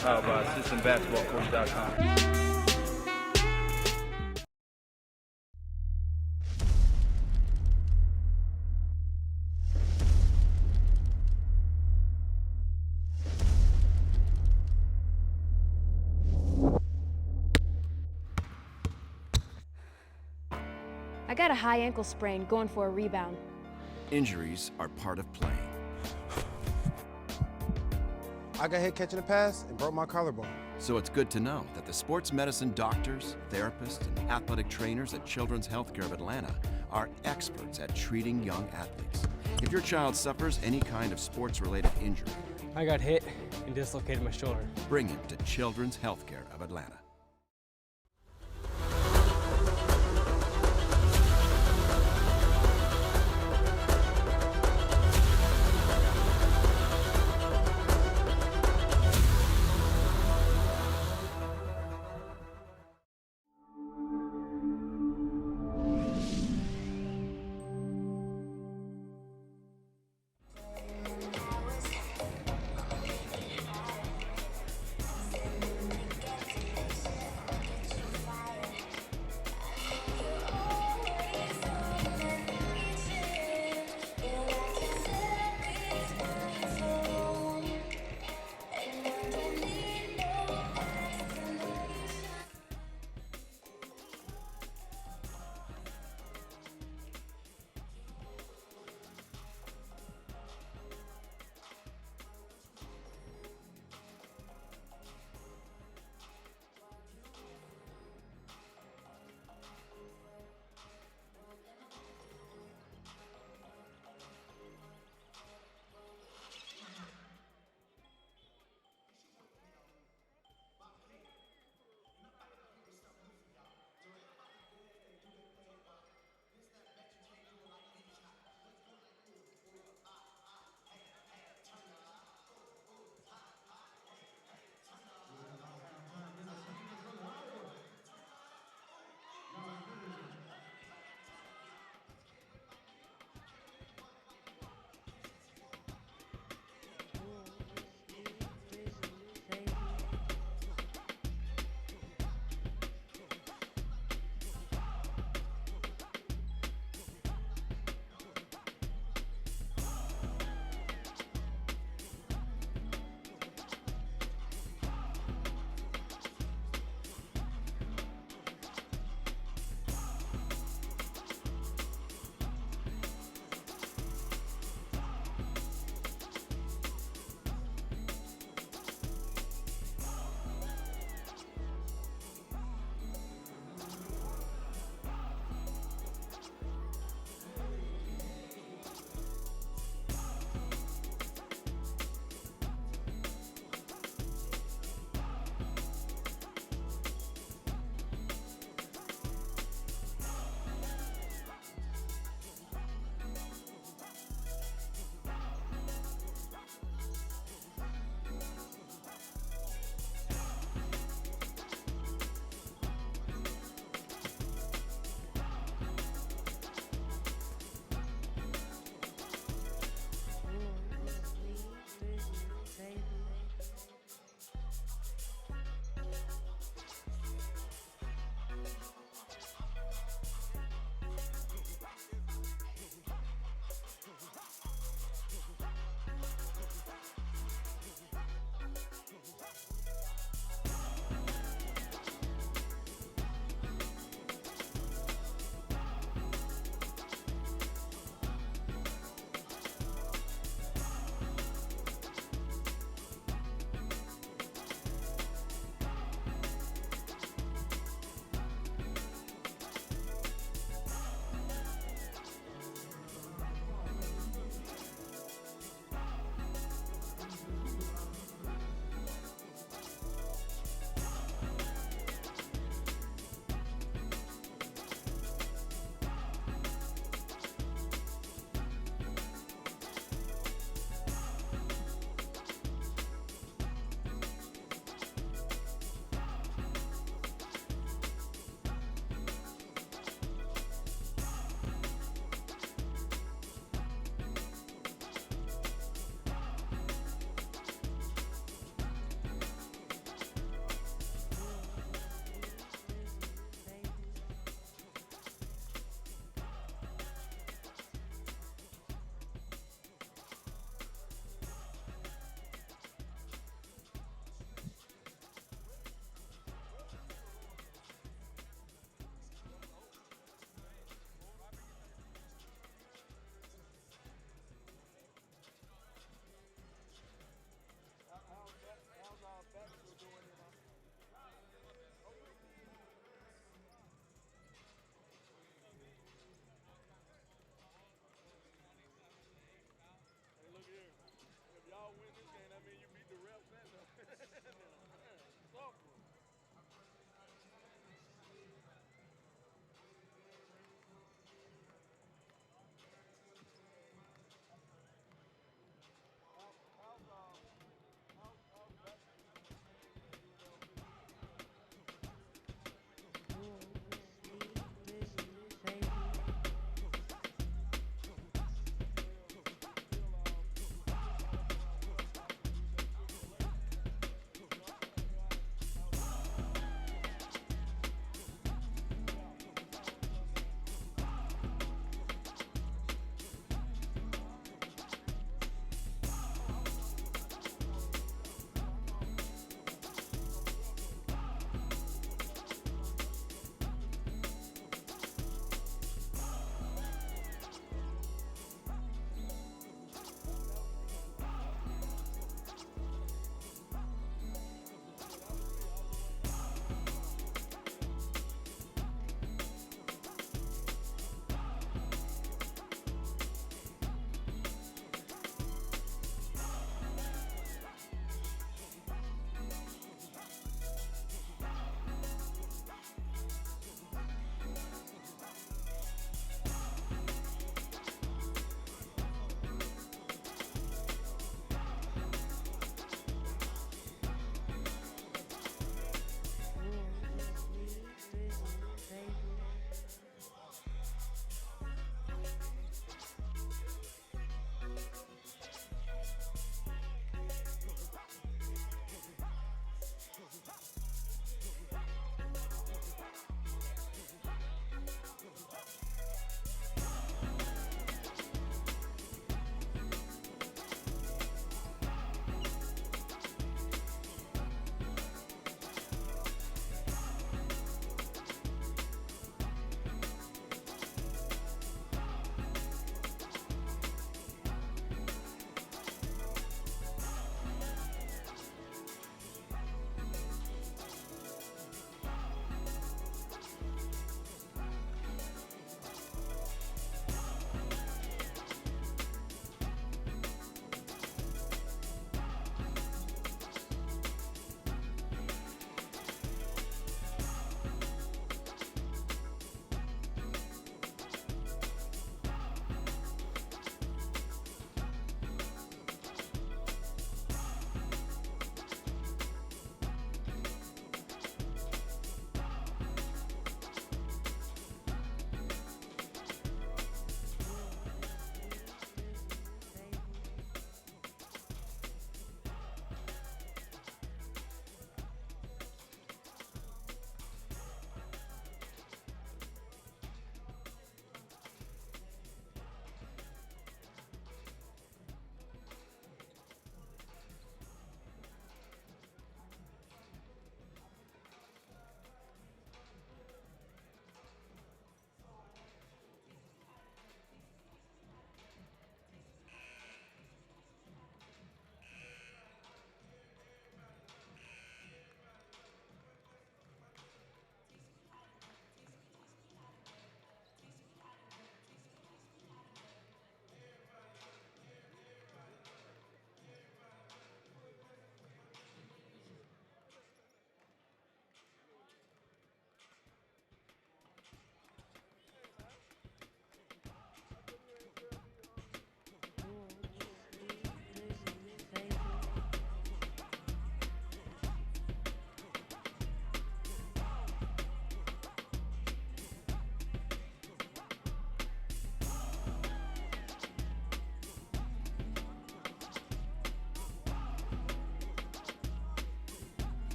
Powered by AssistantBasketballCoach.com. I got a high ankle sprain going for a rebound. Injuries are part of playing. I got hit catching a pass and broke my collarbone. So it's good to know that the sports medicine doctors, therapists, and athletic trainers at Children's Healthcare of Atlanta are experts at treating young athletes. If your child suffers any kind of sports-related injury, I got hit and dislocated my shoulder. bring him to Children's Healthcare of Atlanta.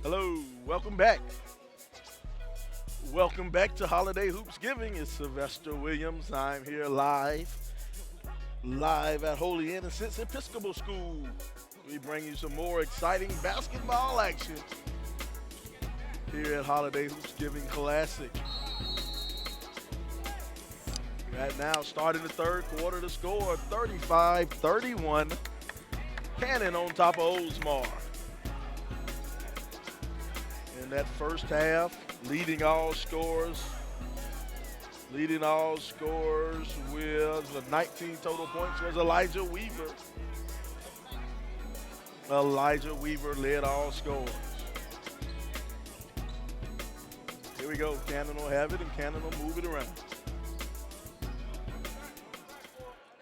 Hello, welcome back. Welcome back to Holiday Hoopsgiving. It's Sylvester Williams. I'm here live at Holy Innocents Episcopal School. We bring you some more exciting basketball action here at Holiday Hoopsgiving Classic. Right now, starting the third quarter, the score 35-31. Cannon on top of Oldsmar. In that first half, leading all scorers with 19 total points was Elijah Weaver. Elijah Weaver led all scorers. Here we go. Cannon will have it, and Cannon will move it around.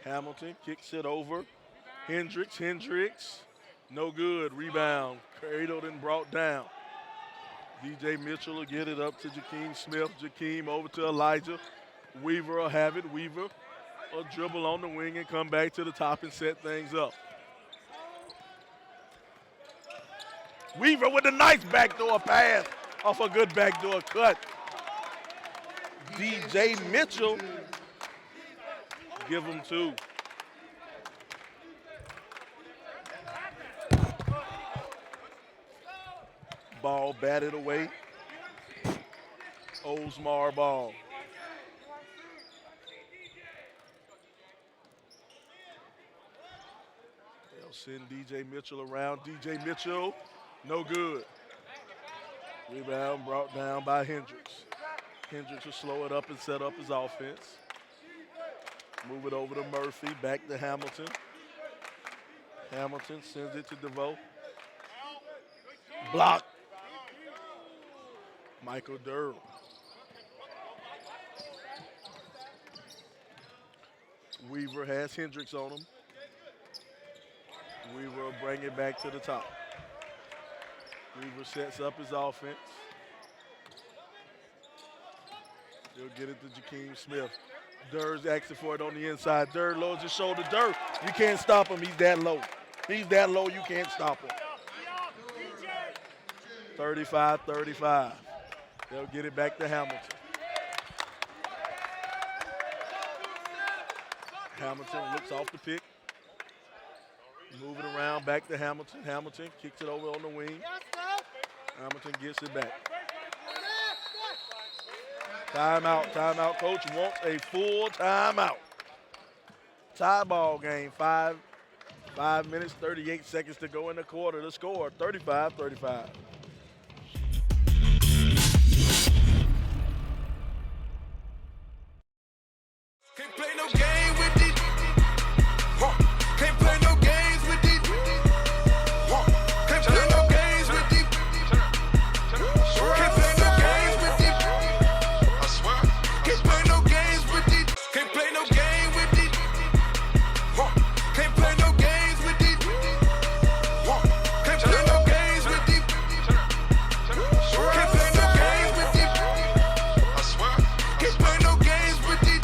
Hamilton kicks it over. Hendricks, no good. Rebound, cradled and brought down. DJ Mitchell will get it up to Jakeem Smith. Jakeem over to Elijah. Weaver will have it. Weaver will dribble on the wing and come back to the top and set things up. Weaver with a nice backdoor pass off a good backdoor cut. DJ Mitchell, give him two. Ball batted away. Oldsmar ball. They'll send DJ Mitchell around. DJ Mitchell, no good. Rebound brought down by Hendricks. Hendricks will slow it up and set up his offense. Move it over to Murphy, back to Hamilton. Hamilton sends it to DeVoe. Block. Michael Durr. Weaver has Hendricks on him. Weaver will bring it back to the top. Weaver sets up his offense. He'll get it to Jakeem Smith. Durr's asking for it on the inside. Durr lowers his shoulder. Durr, you can't stop him. He's that low. He's that low, you can't stop him. 35-35. They'll get it back to Hamilton. Hamilton looks off the pick. Move it around, back to Hamilton. Hamilton kicks it over on the wing. Hamilton gets it back. Timeout, timeout. Coach wants a full timeout. Tie ball game, 5 minutes, 38 seconds to go in the quarter. The score, 35-35. Can't play no game with it. Can't play no games with it. Can't play no games with it. Can't play no games with it. I swear. Can't play no games with it. Can't play no game with it. Can't play no games with it. Can't play no games with it. Can't play no games with it. I swear. Can't play no games with it.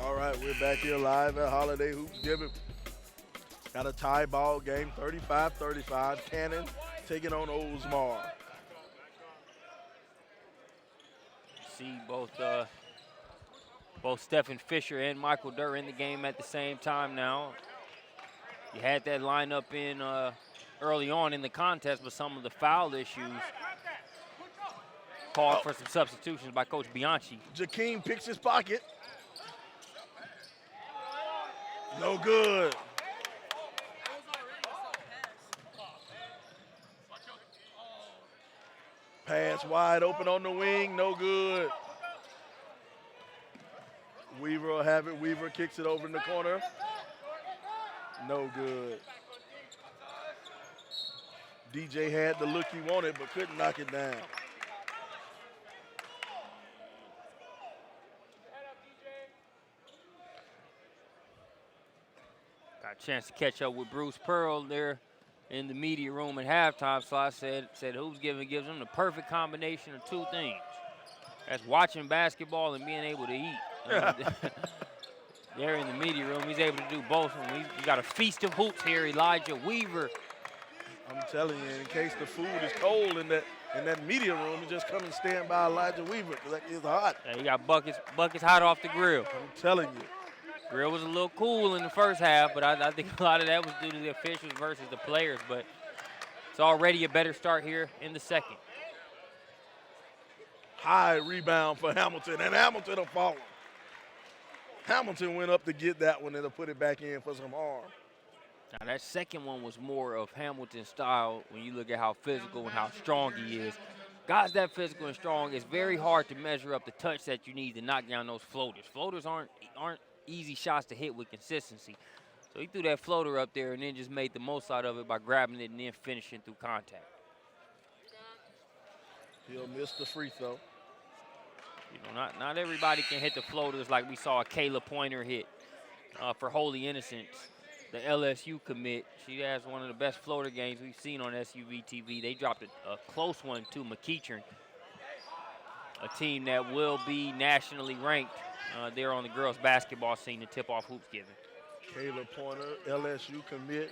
All right, we're back here live at Holiday Hoopsgiving. Got a tie ball game, 35-35. Cannon taking on Oldsmar. See both Stephen Fisher and Michael Durr in the game at the same time now. You had that lineup in early on in the contest, but some of the foul issues called for some substitutions by Coach Bianchi. Jakeem picks his pocket. No good. Pass wide open on the wing, no good. Weaver will have it. Weaver kicks it over in the corner. No good. DJ had the look he wanted, but couldn't knock it down. Got a chance to catch up with Bruce Pearl there in the media room at halftime. So I said Hoopsgiving gives him the perfect combination of two things. That's watching basketball and being able to eat. There in the media room, he's able to do both. And he's got a feast of hoops here. Elijah Weaver. I'm telling you, in case the food is cold in that media room, you just come and stand by Elijah Weaver because that is hot. Yeah, he got buckets hot off the grill. I'm telling you. Grill was a little cool in the first half, but I think a lot of that was due to the officials versus the players. But it's already a better start here in the second. High rebound for Hamilton, and Hamilton will follow. Hamilton went up to get that one and to put it back in for some harm. Now that second one was more of Hamilton's style when you look at how physical and how strong he is. Guys that physical and strong, it's very hard to measure up the touch that you need to knock down those floaters. Floaters aren't easy shots to hit with consistency. So he threw that floater up there and then just made the most out of it by grabbing it and then finishing through contact. He'll miss the free throw. You know, not everybody can hit the floaters like we saw Kayla Pointer hit for Holy Innocents, the LSU commit. She has one of the best floater games we've seen on SUVtv. They dropped a close one to McEachern, a team that will be nationally ranked there on the girls' basketball scene to tip off Hoopsgiving. Kayla Pointer, LSU commit.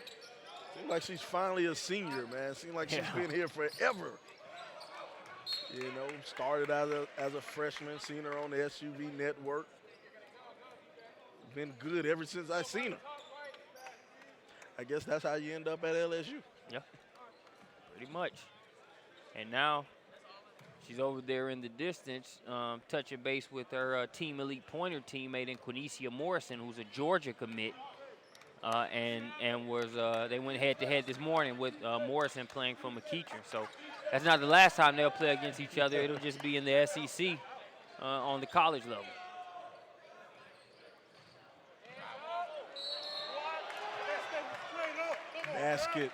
Seems like she's finally a senior, man. Seems like she's been here forever. You know, started as a freshman, seen her on the SUV network. Been good ever since I seen her. I guess that's how you end up at LSU. Yeah, pretty much. And now she's over there in the distance, touching base with her Team Elite Pointer teammate in Quinicia Morrison, who's a Georgia commit. And was they went head-to-head this morning with Morrison playing for McEachern. So that's not the last time they'll play against each other. It'll just be in the SEC on the college level. Basket.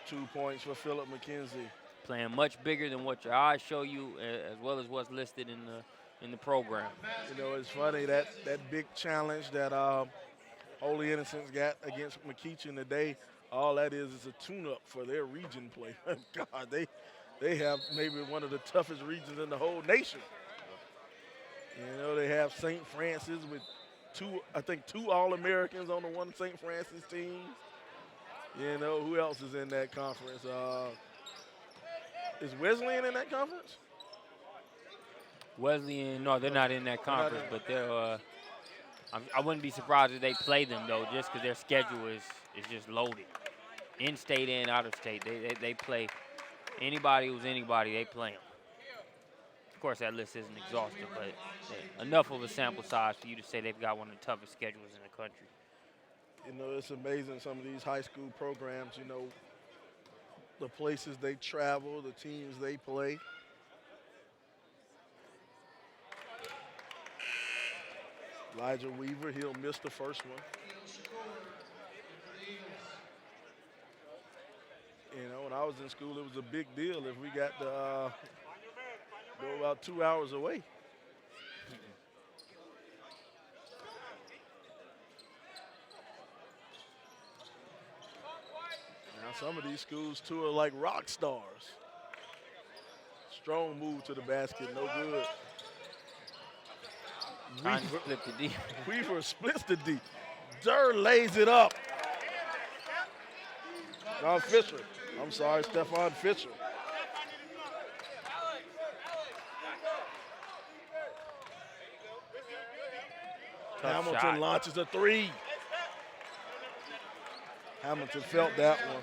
2 points for Phillip McKenzie. Playing much bigger than what your eyes show you, as well as what's listed in the program. You know, it's funny that big challenge that Holy Innocents got against McEachern today. All that is a tune-up for their region play. God, they have maybe one of the toughest regions in the whole nation. You know, they have St. Francis with two All-Americans on the one St. Francis team. You know, who else is in that conference? Is Wesleyan in that conference? Wesleyan, no, they're not in that conference, but they're. I wouldn't be surprised if they play them though, just because their schedule is just loaded, in state and out of state. They play anybody who's anybody. They play them. Of course, that list isn't exhaustive, but enough of a sample size for you to say they've got one of the toughest schedules in the country. You know, it's amazing some of these high school programs. You know, the places they travel, the teams they play. Elijah Weaver, he'll miss the first one. You know, when I was in school, it was a big deal if we got to go about 2 hours away. Now some of these schools tour like rock stars. Strong move to the basket, no good. Weaver splits the D. Durr lays it up. Fisher. I'm sorry, Stephon Fisher. Hamilton launches a three. Hamilton felt that one.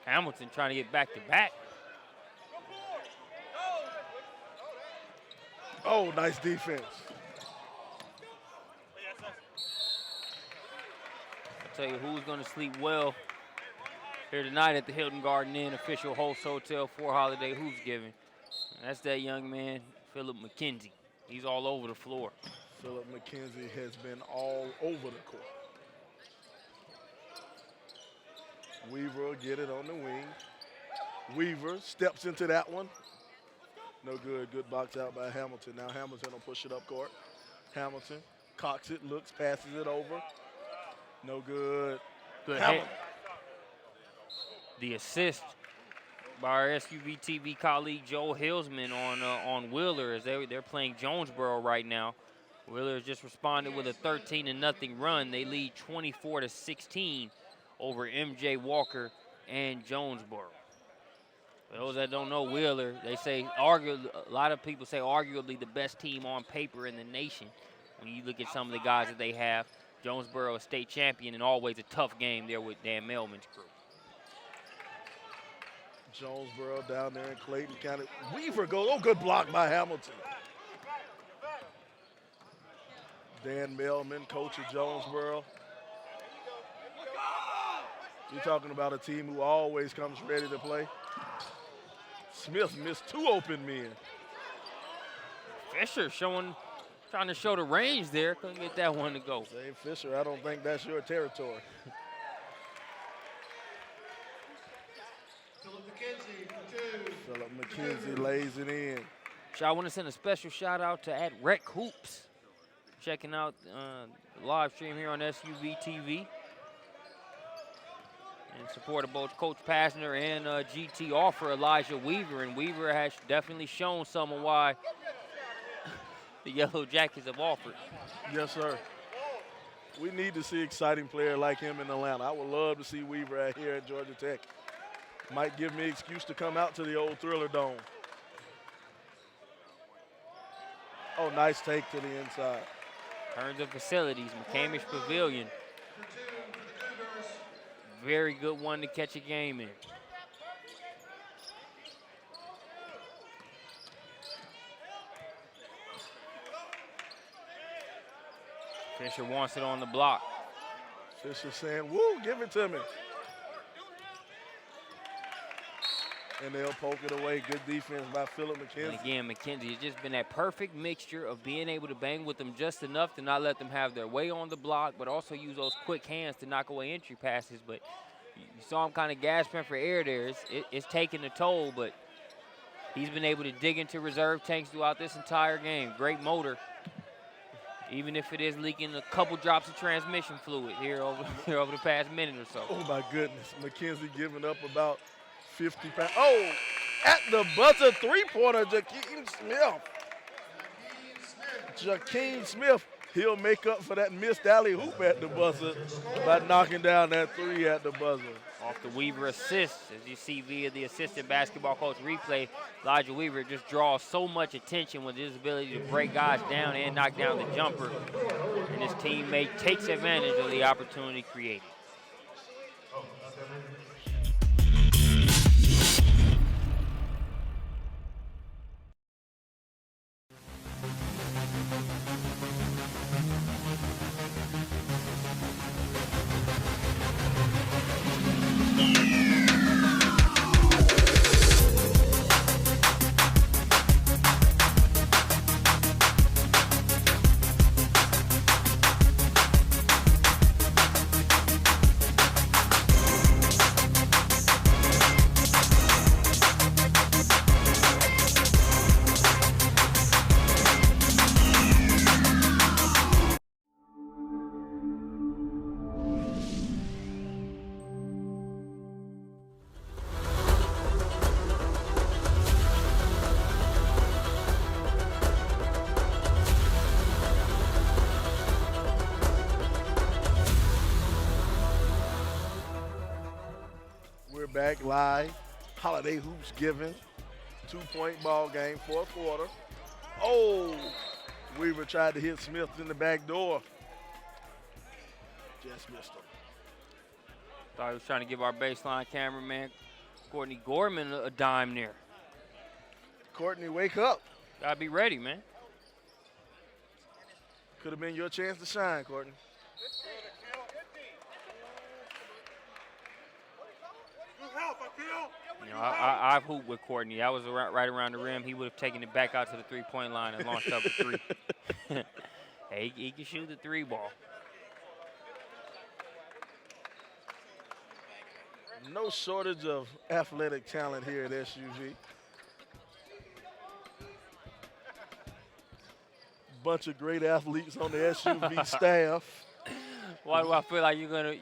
Hamilton trying to get back to back. Oh, nice defense. I'll tell you who's going to sleep well here tonight at the Hilton Garden Inn official host hotel for Holiday Hoopsgiving. That's that young man, Phillip McKenzie. He's all over the floor. Philip McKenzie has been all over the court. Weaver will get it on the wing. Weaver steps into that one. No good. Good box out by Hamilton. Now Hamilton will push it up court. Hamilton cocks it, looks, passes it over. No good. Good hit. The assist by our SUVtv colleague Joel Hillsman on Wheeler as they're playing Jonesboro right now. Wheeler has just responded with a 13-0 run. They lead 24-16 over MJ Walker and Jonesboro. For those that don't know Wheeler, they say a lot of people say arguably the best team on paper in the nation. When you look at some of the guys that they have, Jonesboro a state champion and always a tough game there with Dan Melman's crew. Jonesboro down there in Clayton County. Weaver goes, oh, good block by Hamilton. Dan Melman, coach of Jonesboro. You're talking about a team who always comes ready to play. Smith missed 2 open men. Fisher trying to show the range there. Couldn't get that one to go. Say, Fisher, I don't think that's your territory. Philip McKenzie for 2. Philip McKenzie lays it in. I want to send a special shout out to @RecHoops. Checking out the live stream here on SUVtv. In support of both Coach Passner and GT offer Elijah Weaver. And Weaver has definitely shown some of why the Yellow Jackets have offered. Yes, sir. We need to see exciting player like him in Atlanta. I would love to see Weaver out here at Georgia Tech. Might give me an excuse to come out to the old Thriller Dome. Oh, nice take to the inside. Turns of facilities, McCamish Pavilion. Very good one to catch a game in. Fisher wants it on the block. Fisher saying, woo, give it to me. And they'll poke it away. Good defense by Philip McKenzie. And again, McKenzie has just been that perfect mixture of being able to bang with them just enough to not let them have their way on the block, but also use those quick hands to knock away entry passes. But you saw him kind of gasping for air there. It's taking a toll, but he's been able to dig into reserve tanks throughout this entire game. Great motor, even if it is leaking a couple drops of transmission fluid here over the past minute or so. Oh, my goodness. McKenzie giving up about 50 pounds. Oh, at the buzzer, three-pointer, Jakeem Smith. Jakeem Smith, he'll make up for that missed alley hoop at the buzzer by knocking down that 3 at the buzzer. Off the Weaver assist, as you see via the assistant basketball coach replay, Elijah Weaver just draws so much attention with his ability to break guys down and knock down the jumper. And his teammate takes advantage of the opportunity created. Back live, Holiday Hoopsgiving, 2-point ball game, fourth quarter. Oh, Weaver tried to hit Smith in the back door. Just missed him. Thought he was trying to give our baseline cameraman, Courtney Gorman, a dime there. Courtney, wake up. Gotta be ready, man. Could have been your chance to shine, Courtney. You know, I've hooped with Courtney. That was right around the rim. He would have taken it back out to the three-point line and launched up a 3. Hey, he can shoot the 3 ball. No shortage of athletic talent here at SUV. Bunch of great athletes on the SUV staff. Why do I feel like you're gonna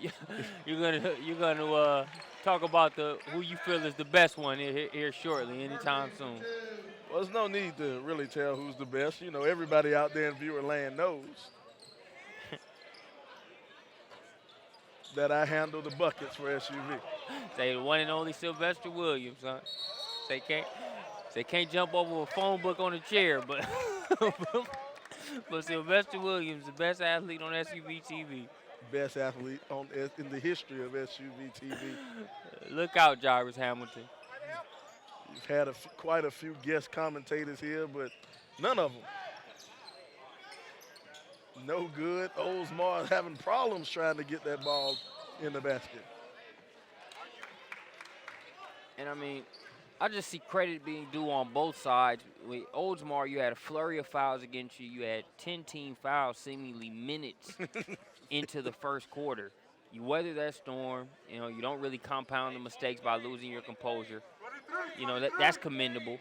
talk about who you feel is the best one here shortly, anytime soon? Well, there's no need to really tell who's the best. You know, everybody out there in viewer land knows that I handle the buckets for SUV. Say the one and only Sylvester Williams, huh? They can't jump over a phone book on a chair, but but Sylvester Williams, the best athlete on SUVtv. Best athlete in the history of SUVtv. Look out, Jarvis Hamilton. You've had quite a few guest commentators here, but none of them no good. Oldsmar is having problems trying to get that ball in the basket. And I mean, I just see credit being due on both sides. With Oldsmar, you had a flurry of fouls against you. You had 10 team fouls seemingly minutes into the first quarter. You weather that storm. You know, you don't really compound the mistakes by losing your composure. You know, that's commendable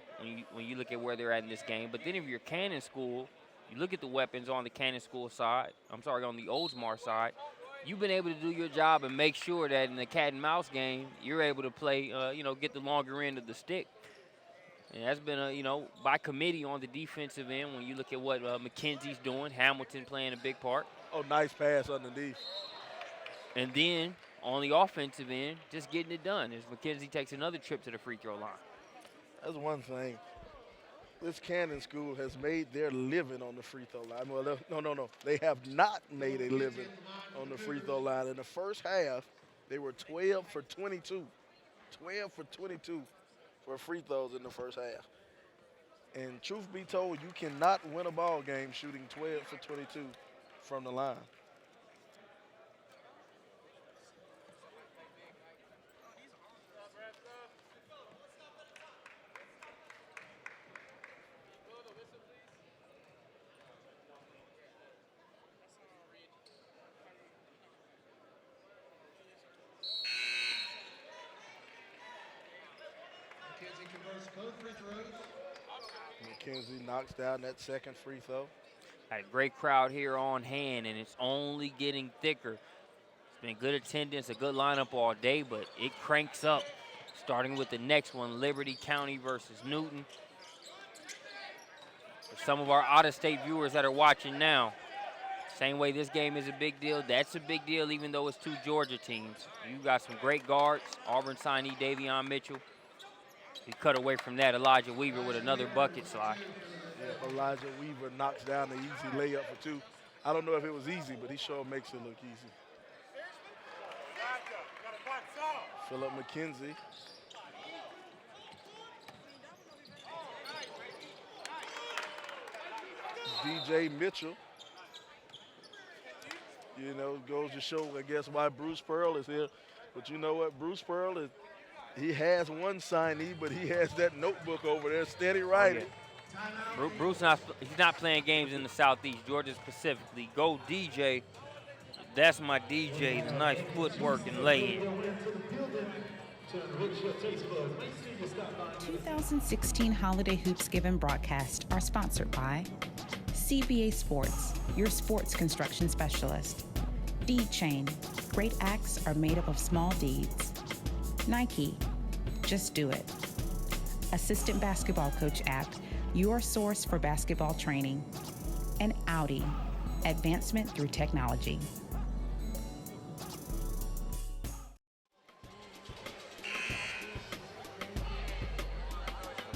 when you look at where they're at in this game. But then if you're Cannon School, you look at the weapons on the Cannon School side. On the Oldsmar side. You've been able to do your job and make sure that in the cat and mouse game, you're able to play, get the longer end of the stick. And that's been, by committee on the defensive end when you look at what McKenzie's doing, Hamilton playing a big part. Oh, nice pass underneath. And then on the offensive end, just getting it done as McKenzie takes another trip to the free throw line. That's one thing. This Cannon School has made their living on the free throw line. Well, no. They have not made a living on the free throw line. In the first half, they were 12 for 22. 12 for 22 for free throws in the first half. And truth be told, you cannot win a ball game shooting 12 for 22 from the line. McKenzie converts both free throws. McKenzie knocks down that second free throw. Had a great crowd here on hand, and it's only getting thicker. It's been good attendance, a good lineup all day, but it cranks up, starting with the next one, Liberty County versus Newton. For some of our out-of-state viewers that are watching now, same way this game is a big deal, that's a big deal, even though it's 2 Georgia teams. You got some great guards, Auburn signee Davion Mitchell. He cut away from that, Elijah Weaver with another bucket slide. Yeah, Elijah Weaver knocks down the easy layup for 2. I don't know if it was easy, but he sure makes it look easy. Philip McKenzie. DJ Mitchell. Goes to show, I guess, why Bruce Pearl is here. But you know what? Bruce Pearl he has one signee, but he has that notebook over there, steady writing. Oh, yeah. Bruce, he's not playing games in the Southeast, Georgia specifically. Go DJ. That's my DJ, the nice footwork and lay-in. 2016 Holiday Hoopsgiving broadcasts are sponsored by CBA Sports, your sports construction specialist. Deed Chain, great acts are made up of small deeds. Nike, just do it. Assistant Basketball Coach app, your source for basketball training. And Audi, advancement through technology.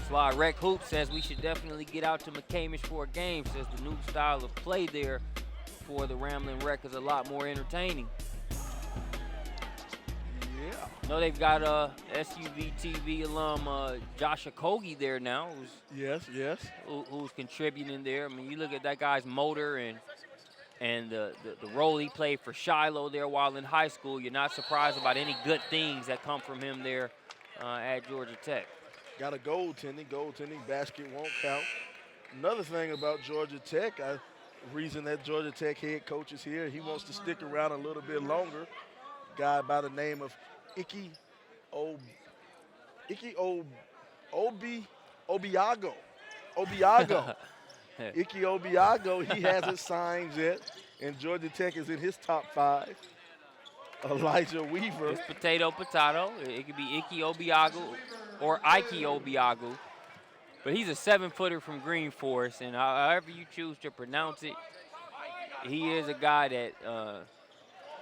Sly Rec Hoop says we should definitely get out to McCamish for a game, says the new style of play there for the Ramblin' Wreck is a lot more entertaining. Yeah. No, they've got SUVtv alum Josh Okogie there now, who's contributing there. I mean, you look at that guy's motor and the role he played for Shiloh there while in high school. You're not surprised about any good things that come from him there at Georgia Tech. Got a goaltending, basket won't count. Another thing about Georgia Tech, reason that Georgia Tech head coach is here. He wants to stick around a little bit longer. Guy by the name of Ike Obiago. Ike Obiago, he hasn't signed yet, and Georgia Tech is in his top 5. Elijah Weaver. It's potato. It could be Ike Obiago or Ike Obiago. But he's a 7-footer from Green Forest, and however you choose to pronounce it, he is a guy that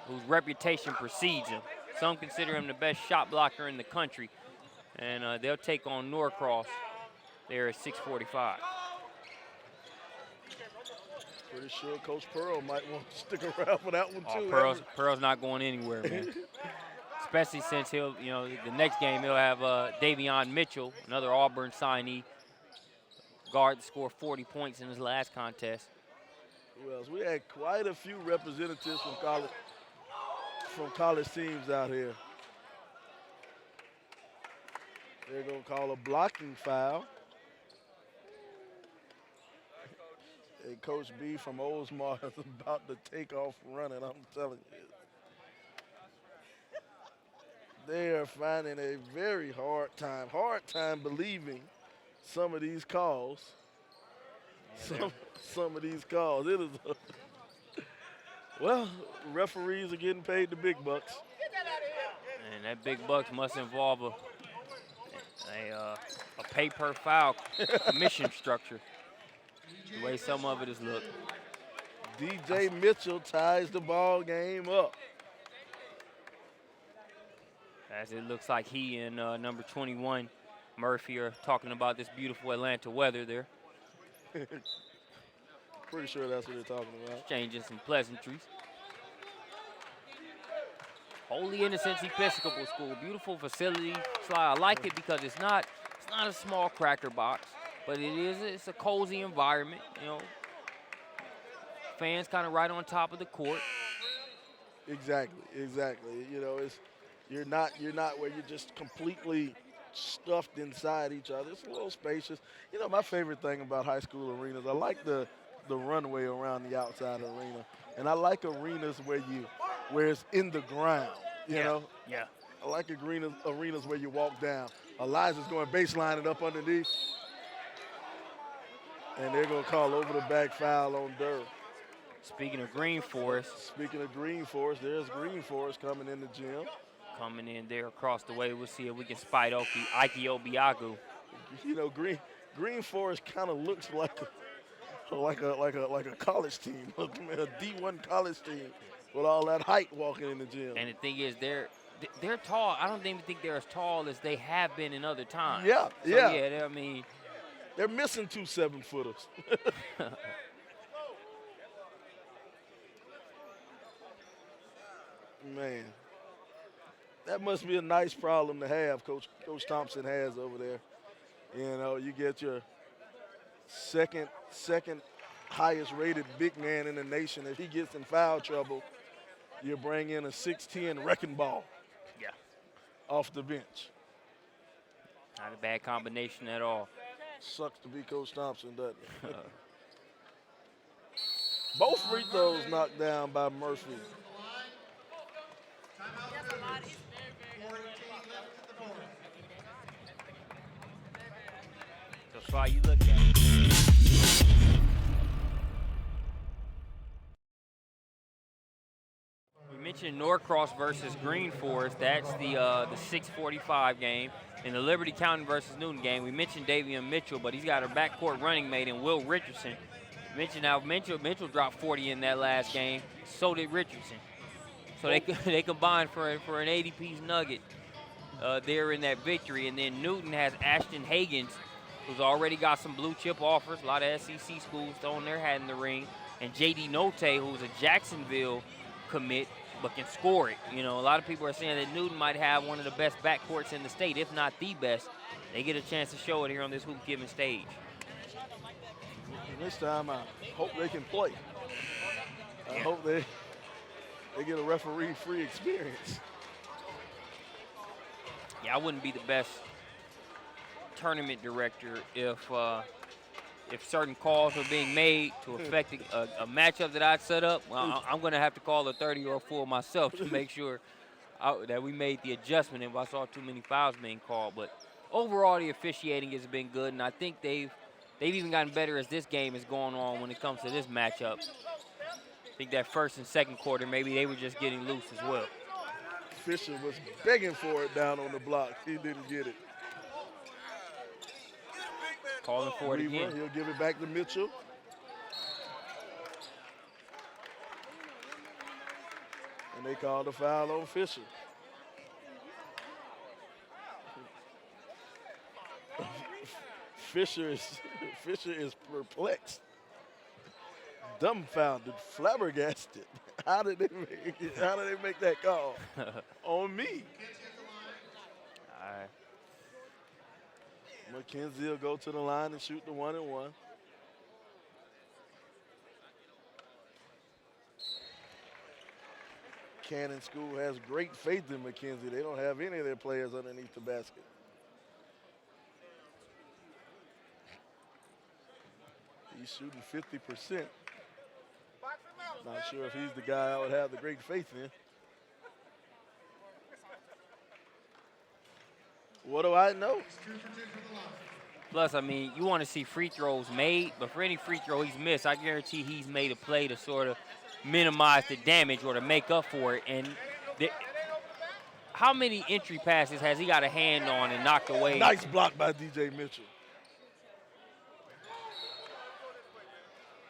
whose reputation precedes him. Some consider him the best shot blocker in the country, and they'll take on Norcross there at 6:45. Pretty sure Coach Pearl might want to stick around for that one too. Pearl's not going anywhere, man. Especially since the next game he'll have Davion Mitchell, another Auburn signee, guard that scored 40 points in his last contest. Who else? We had quite a few representatives from college teams out here. They're going to call a blocking foul. And Coach B from Oldsmar is about to take off running, I'm telling you. They are finding a very hard time believing some of these calls. Some of these calls. It is well, referees are getting paid the big bucks. And that big bucks must involve a pay per foul commission structure. The way some of it is looked. DJ Mitchell ties the ball game up. As it looks like he and number 21, Murphy, are talking about this beautiful Atlanta weather there. Pretty sure that's what they're talking about. Exchanging some pleasantries. Holy Innocents Episcopal School, beautiful facility. Sly, I like it because it's not a small cracker box, but it's a cozy environment. Fans kind of right on top of the court. Exactly. You're not where you're just completely stuffed inside each other. It's a little spacious. My favorite thing about high school arenas, I like the runway around the outside arena, and I like arenas where it's in the ground. You know. Yeah. I like arenas where you walk down. Elijah's going baseline it up underneath, and they're going to call over the back foul on Durr. Speaking of Green Forest. There's Green Forest coming in the gym. Coming in there across the way. We'll see if we can spite Ike Obiagu. Green Forest kind of looks like a college team, a D1 college team with all that height walking in the gym. And the thing is, they're tall. I don't even think they're as tall as they have been in other times. Yeah. They're missing 2 7-footers. Man, that must be a nice problem to have. Coach Thompson has over there. You get your second highest rated big man in the nation. If he gets in foul trouble, you bring in a 6'10" wrecking ball. Yeah. Off the bench. Not a bad combination at all. Sucks to be Coach Thompson, doesn't it? Both free throws knocked down by Murphy. So far, you look at it. We mentioned Norcross versus Green Forest. That's the 6:45 game. In the Liberty County versus Newton game, we mentioned Davion Mitchell, but he's got a backcourt running mate in Will Richardson. Mentioned how Mitchell dropped 40 in that last game. So did Richardson. So they combined for an 80-piece nugget there in that victory. And then Newton has Ashton Hagans, who's already got some blue chip offers. A lot of SEC schools throwing their hat in the ring. And J.D. Note, who's a Jacksonville commit, but can score it. A lot of people are saying that Newton might have one of the best backcourts in the state, if not the best. They get a chance to show it here on this Hoopsgiving stage. And this time, I hope they can play. I hope they get a referee-free experience. Yeah, I wouldn't be the best tournament director if if certain calls were being made to affect a matchup that I'd set up, well, I'm going to have to call a 30 or a full myself to make sure that we made the adjustment if I saw too many fouls being called. But overall, the officiating has been good, and I think they've even gotten better as this game is going on when it comes to this matchup. I think that first and second quarter, maybe they were just getting loose as well. Fisher was begging for it down on the block. He didn't get it. Calling for it again. He'll give it back to Mitchell. And they called a foul on Fisher. Fisher is perplexed, dumbfounded, flabbergasted. How did they make that call on me? All right. McKenzie will go to the line and shoot the 1-and-1. Cannon School has great faith in McKenzie. They don't have any of their players underneath the basket. He's shooting 50%. Not sure if he's the guy I would have the great faith in. What do I know? Plus, I mean, you want to see free throws made, but for any free throw he's missed, I guarantee he's made a play to sort of minimize the damage or to make up for it. And how many entry passes has he got a hand on and knocked away? Nice block by DJ Mitchell.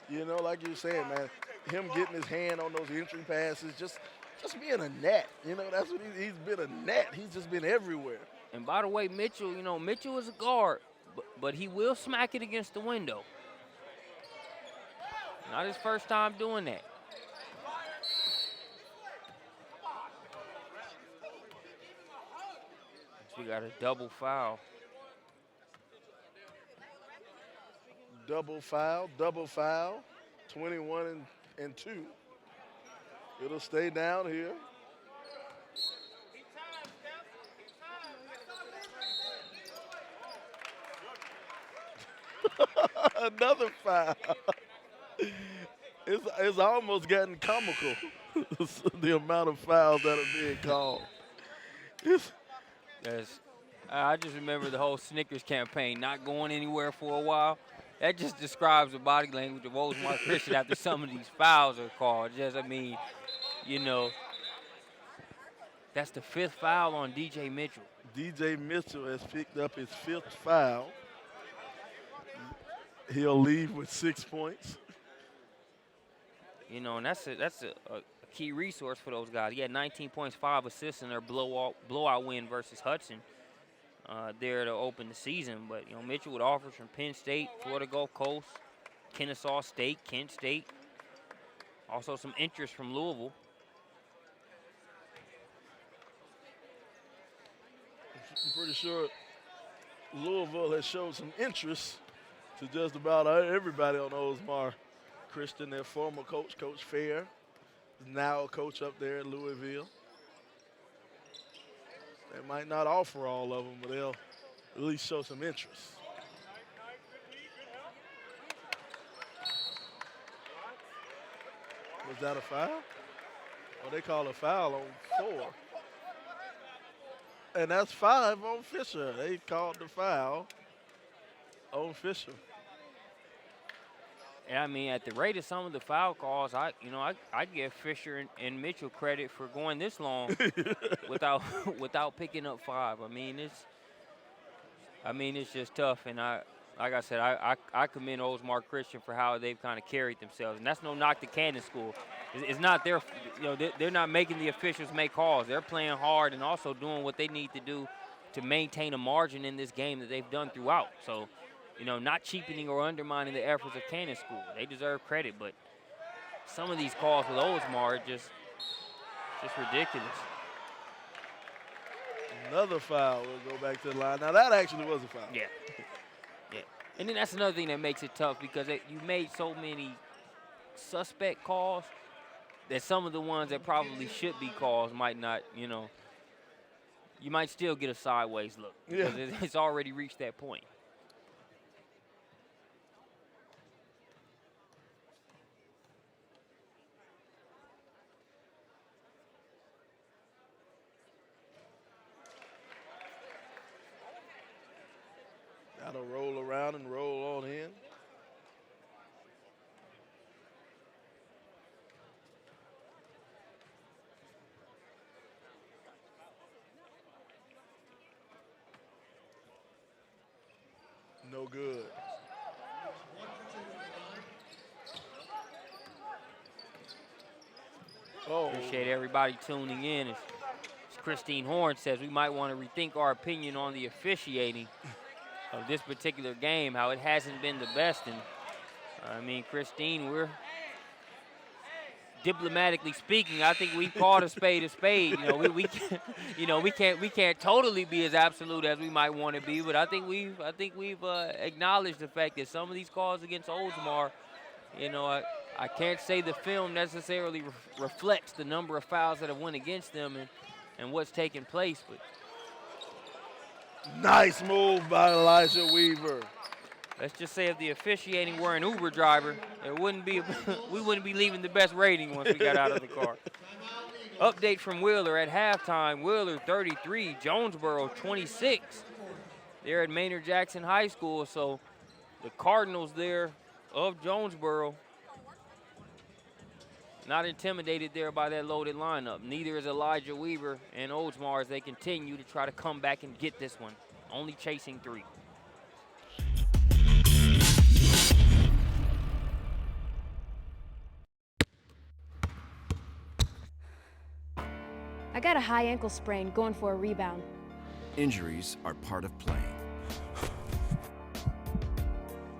You know, like you were saying, man, him getting his hand on those entry passes, just being a net. You know, that's what he's been, a net. He's just been everywhere. And by the way, Mitchell, you know, Mitchell is a guard, but he will smack it against the window. Not his first time doing that. We got a double foul. Double foul, 21 and 2. It'll stay down here. Another foul. It's almost gotten comical, the amount of fouls that are being called. I just remember the whole Snickers campaign not going anywhere for a while. That just describes the body language of Oldsmar Christian after some of these fouls are called. I mean, you know, that's the 5th foul on DJ Mitchell. DJ Mitchell has picked up his 5th foul. He'll leave with 6 points. You know, and that's a key resource for those guys. He had 19 points, 5 assists in their blowout win versus Hudson there to open the season. But, you know, Mitchell with offers from Penn State, Florida Gulf Coast, Kennesaw State, Kent State. Also some interest from Louisville. I'm pretty sure Louisville has showed some interest to just about everybody on Oldsmar Christian. Their former coach, Coach Fair, is now a coach up there at Louisville. They might not offer all of them, but they'll at least show some interest. Was that a foul? Well, they call a foul on 4. And that's 5 on Fisher. They called the foul on Fisher. And I mean, at the rate of some of the foul calls, I give Fisher and Mitchell credit for going this long without picking up 5. I mean, it's just tough. And like I said, I commend Oldsmar Christian for how they've kind of carried themselves. And that's no knock to Cannon School. It's not their, they're not making the officials make calls. They're playing hard and also doing what they need to do to maintain a margin in this game that they've done throughout. So, not cheapening or undermining the efforts of Cannon School. They deserve credit, but some of these calls with Oldsmar are just ridiculous. Another foul. We'll go back to the line. Now, that actually was a foul. Yeah. Yeah. And then that's another thing that makes it tough because you made so many suspect calls that some of the ones that probably should be calls might not, you might still get a sideways look because it's already reached that point. around and roll on in. No good. Oh. Appreciate everybody tuning in. As Christine Horn says, we might want to rethink our opinion on the officiating of this particular game, how it hasn't been the best. And I mean, Christine, we're diplomatically speaking, I think we've called a spade a spade. You know, we can't totally be as absolute as we might want to be, but I think we've acknowledged the fact that some of these calls against Oldsmar, you know, I can't say the film necessarily reflects the number of fouls that have went against them and what's taking place, but nice move by Elijah Weaver. Let's just say if the officiating were an Uber driver, we wouldn't be leaving the best rating once we got out of the car. Update from Wheeler at halftime. Wheeler 33, Jonesboro 26. They're at Maynard Jackson High School, so the Cardinals there of Jonesboro not intimidated there by that loaded lineup. Neither is Elijah Weaver and Oldsmar as they continue to try to come back and get this one, only chasing 3. I got a high ankle sprain going for a rebound. Injuries are part of playing.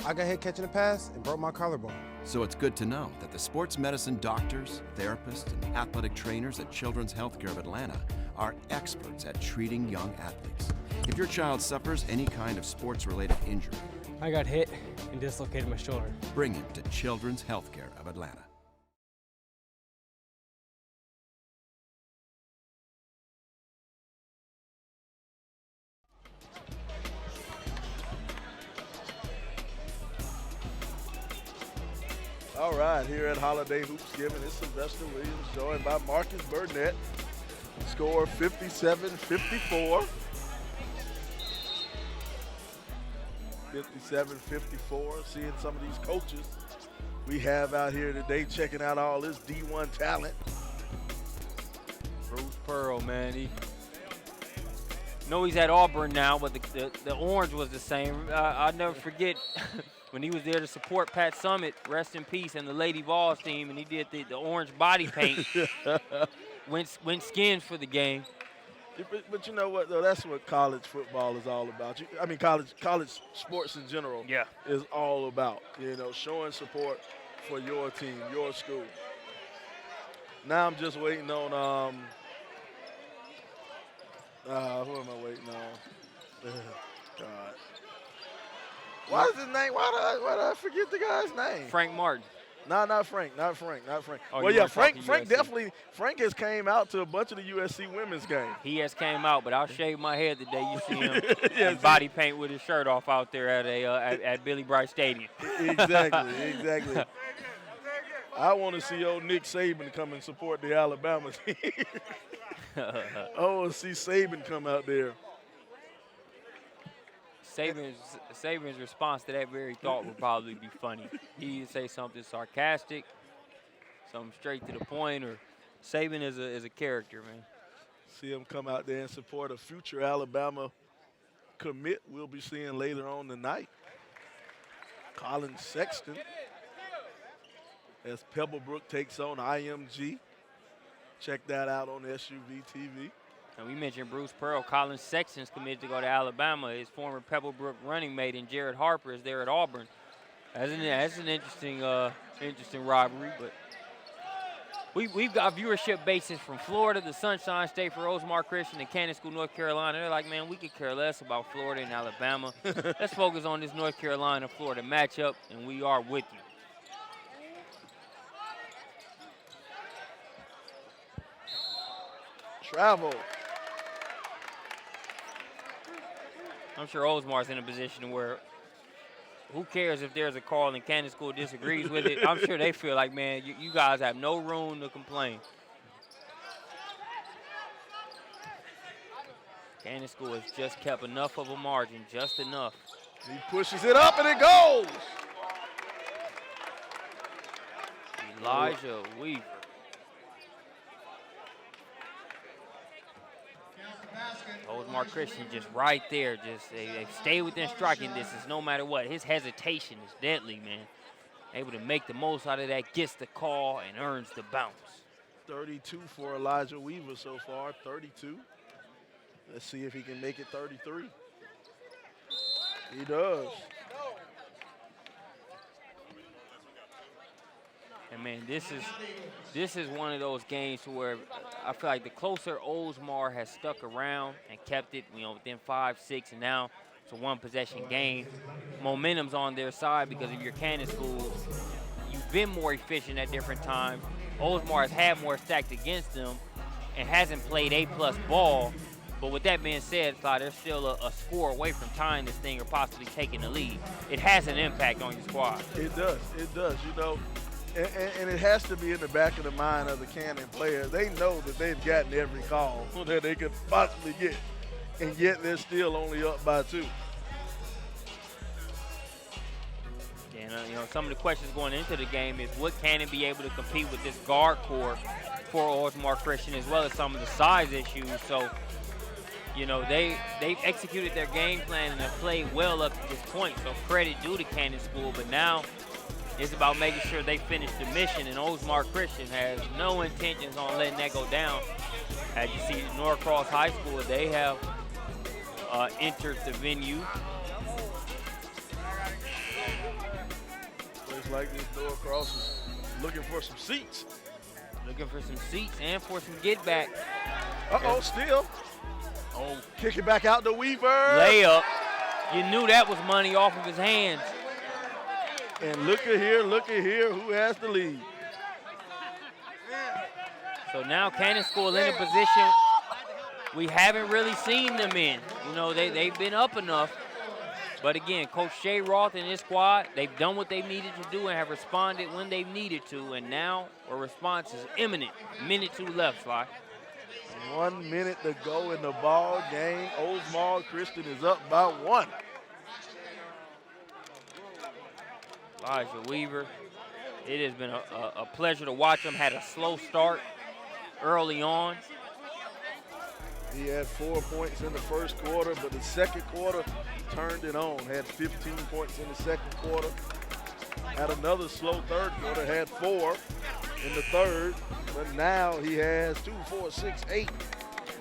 I got hit catching a pass and broke my collarbone. So it's good to know that the sports medicine doctors, therapists, and athletic trainers at Children's Healthcare of Atlanta are experts at treating young athletes. If your child suffers any kind of sports-related injury, I got hit and dislocated my shoulder. bring him to Children's Healthcare of Atlanta. All right, here at Holiday Hoopsgiving, it's Sylvester Williams joined by Marcus Burnett. Score 57-54. 57-54. Seeing some of these coaches we have out here today, checking out all this D1 talent. Bruce Pearl, man, he he's at Auburn now, but the orange was the same. I'll never forget when he was there to support Pat Summitt, rest in peace, and the Lady Vols team, and he did the orange body paint. went skins for the game. But you know what, though? That's what college football is all about. I mean, college sports in general is all about, you know, showing support for your team, your school. Now I'm just waiting on, who am I waiting on? God. Why is his name? Why did I forget the guy's name? Frank Martin. No, not Frank. Oh, well, yeah, Frank definitely. Frank has came out to a bunch of the USC women's games. He has came out, but I'll shave my head the day you see him in body paint with his shirt off out there at Billy Bright Stadium. Exactly. I want to see old Nick Saban come and support the Alabama team. I want to see Saban come out there. Saban's response to that very thought would probably be funny. He'd say something sarcastic, something straight to the point, or Saban is a character, man. See him come out there and support a future Alabama commit we'll be seeing later on tonight. Colin Sexton as Pebblebrook takes on IMG. Check that out on SUVtv. And we mentioned Bruce Pearl. Colin Sexton's committed to go to Alabama. His former Pebblebrook running mate and Jared Harper is there at Auburn. That's an interesting rivalry. But we've got viewership bases from Florida, the Sunshine State for Oldsmar Christian, and Cannon School, North Carolina. They're like, man, we could care less about Florida and Alabama. Let's focus on this North Carolina-Florida matchup, and we are with you. Travel. I'm sure Oldsmar's in a position where who cares if there's a call and Cannon School disagrees with it. I'm sure they feel like, man, you guys have no room to complain. Cannon School has just kept enough of a margin, just enough. He pushes it up and it goes. Elijah Weaver. Oldsmar Christian just right there. Just they stay within striking distance no matter what. His hesitation is deadly, man. Able to make the most out of that, gets the call, and earns the bounce. 32 for Elijah Weaver so far, 32. Let's see if he can make it 33. He does. And man, this is one of those games where I feel like the closer Oldsmar has stuck around and kept it, within 5, 6, and now it's a one-possession game. Momentum's on their side because of your Cannon School. You've been more efficient at different times. Oldsmar has had more stacked against them and hasn't played A-plus ball. But with that being said, they're still a score away from tying this thing or possibly taking the lead. It has an impact on your squad. It does. It does. And it has to be in the back of the mind of the Cannon players. They know that they've gotten every call that they could possibly get, and yet they're still only up by 2. And some of the questions going into the game is, would Cannon be able to compete with this guard core for Oldsmar Christian, as well as some of the size issues? So, they've executed their game plan and have played well up to this point. So credit due to Cannon School, but now it's about making sure they finish the mission, and Oldsmar Christian has no intentions on letting that go down. As you see, Norcross High School, they have entered the venue. Looks like this Norcross is looking for some seats. Looking for some seats and for some get back. Uh-oh, still. Oh, kick it back out to Weaver. Layup. You knew that was money off of his hands. And look at here, who has the lead? So now Cannon School in a position we haven't really seen them in. They've been up enough. But again, Coach Shea Roth and his squad, they've done what they needed to do and have responded when they've needed to. And now a response is imminent. Minute 2 left, Sly. 1 minute to go in the ball game. Oldsmar Christian is up by 1. Elijah Weaver, it has been a pleasure to watch him. Had a slow start early on. He had 4 points in the first quarter, but the second quarter turned it on. Had 15 points in the second quarter. Had another slow third quarter, had 4 in the third. But now he has 2, 4, 6, 8,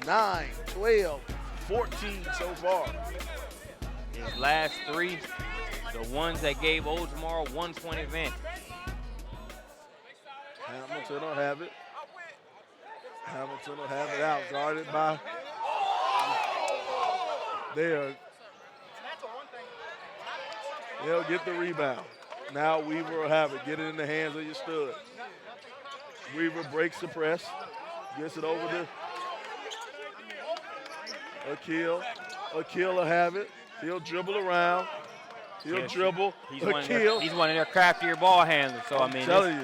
9, 12, 14 so far. His last 3, the ones that gave Oldsmar a 1-point advantage. Hamilton will have it. Hamilton will have it out, guarded by. They'll get the rebound. Now Weaver will have it. Get it in the hands of your stud. Weaver breaks the press. Gets it over to Akil. Akil will have it. He'll dribble around. He'll dribble. He's one of their craftier ball handlers. So, I'm telling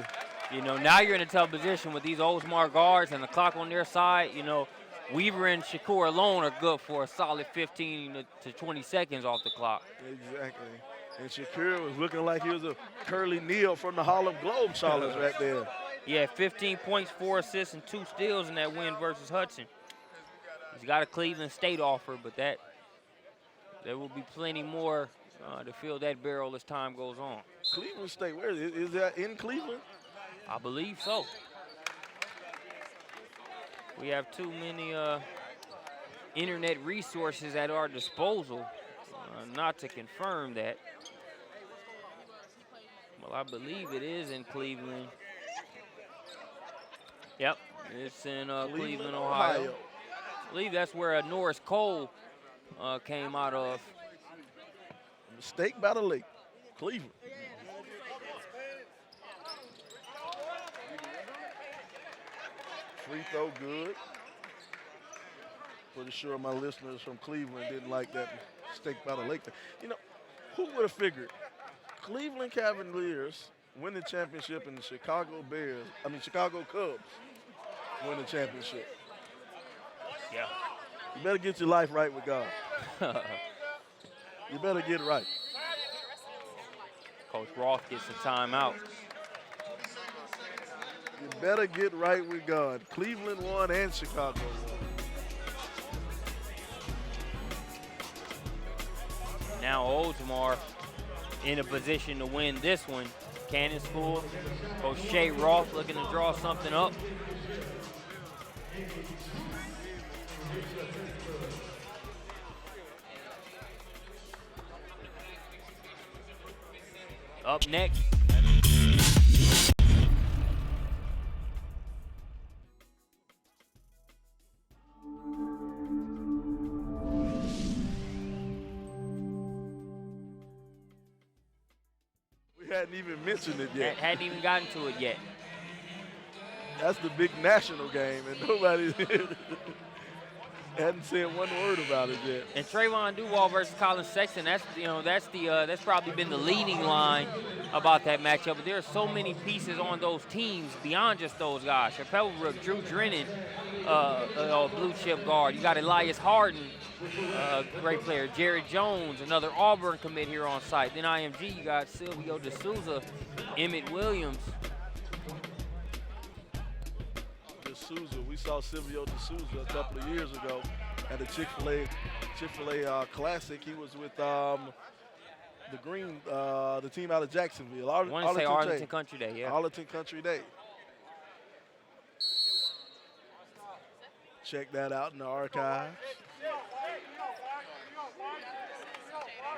you. Now you're in a tough position with these Oldsmar guards and the clock on their side. Weaver and Shakur alone are good for a solid 15 to 20 seconds off the clock. Exactly. And Shakur was looking like he was a Curly Neal from the Harlem Globetrotters right there. Yeah, 15 points, 4 assists, and 2 steals in that win versus Hudson. He's got a Cleveland State offer, but there will be plenty more to fill that barrel as time goes on. Cleveland State, where is that in Cleveland? I believe so. We have too many internet resources at our disposal not to confirm that. Well, I believe it is in Cleveland. Yep, it's in Cleveland, Ohio. I believe that's where Norris Cole came out of. Mistake by the Lake, Cleveland. Free throw good. Pretty sure my listeners from Cleveland didn't like that mistake by the Lake. Who would have figured Cleveland Cavaliers win the championship and the Chicago Cubs win the championship? Yeah. You better get your life right with God. You better get it right. Coach Roth gets a timeout. You better get right with God. Cleveland won and Chicago won. Now Oldsmar in a position to win this one. Cannon School, Coach Shay Roth looking to draw something up. Up next. We hadn't even mentioned it yet. Hadn't even gotten to it yet. That's the big national game, and nobody hadn't said one word about it yet. And Trayvon Duval versus Colin Sexton, that's probably been the leading line about that matchup. But there are so many pieces on those teams beyond just those guys. Chappelle Brook, Drew Drennan, blue chip guard. You got Elias Harden, great player. Jared Jones, another Auburn commit here on site. Then IMG, you got Silvio D'Souza, Emmett Williams. D'Souza, we saw Silvio D'Souza a couple of years ago at the Chick-fil-A Classic. He was with the team out of Jacksonville. I want to say Arlington Country Day, yeah. Arlington Country Day. Check that out in the archives.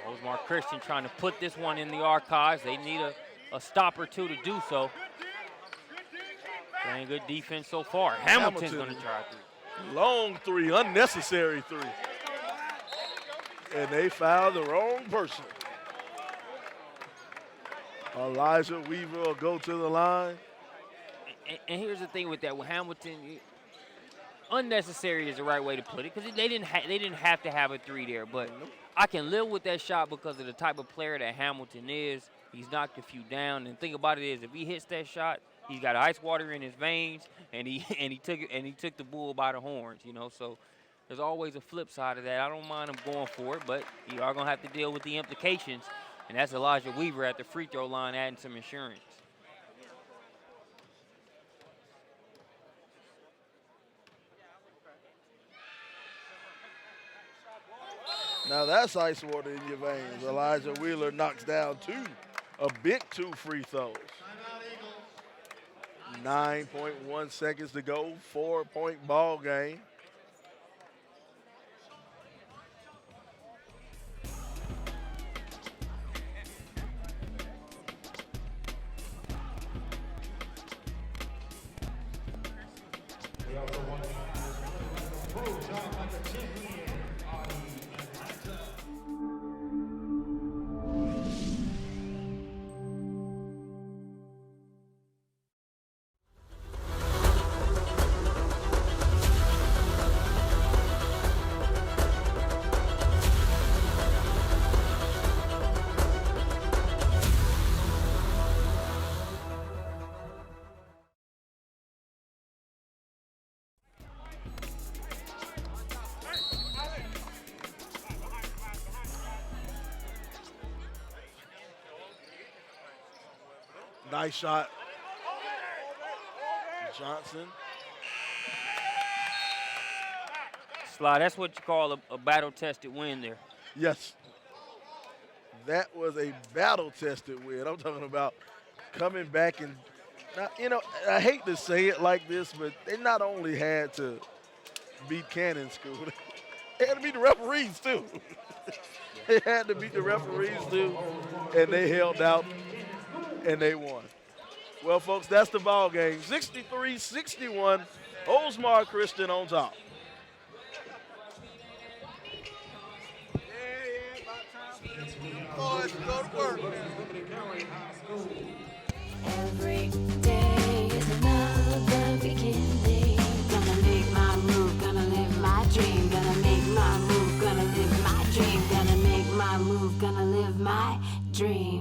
Oldsmar Christian trying to put this one in the archives. They need a stop or two to do so. Playing good defense so far. Hamilton's going to try three. Long three, unnecessary three. And they fouled the wrong person. Elijah Weaver will go to the line. And here's the thing with that. With Hamilton, unnecessary is the right way to put it because they didn't have to have a three there. But I can live with that shot because of the type of player that Hamilton is. He's knocked a few down. And the thing about it is if he hits that shot, he's got ice water in his veins, and he took the bull by the horns, you know. So there's always a flip side of that. I don't mind him going for it, but you are gonna have to deal with the implications, and that's Elijah Weaver at the free throw line adding some insurance. Now that's ice water in your veins. Elijah Wheeler knocks down a big two free throws. 9.1 seconds to go, 4-point ball game. We also want to prove John like a champion on Atlanta. Nice shot. Johnson. Sly, that's what you call a battle-tested win there. Yes. That was a battle-tested win. I'm talking about coming back and, now, you know, I hate to say it like this, but they not only had to beat Cannon School, they had to beat the referees too. They had to beat the referees too, and they held out and they won. Well, folks, that's the ball game. 63-61, Oldsmar Christian on top. Boys, go to work. Every day is another beginning. Gonna make my move, gonna live my dream. Gonna make my move, gonna live my dream. Gonna make my move, gonna live my dream.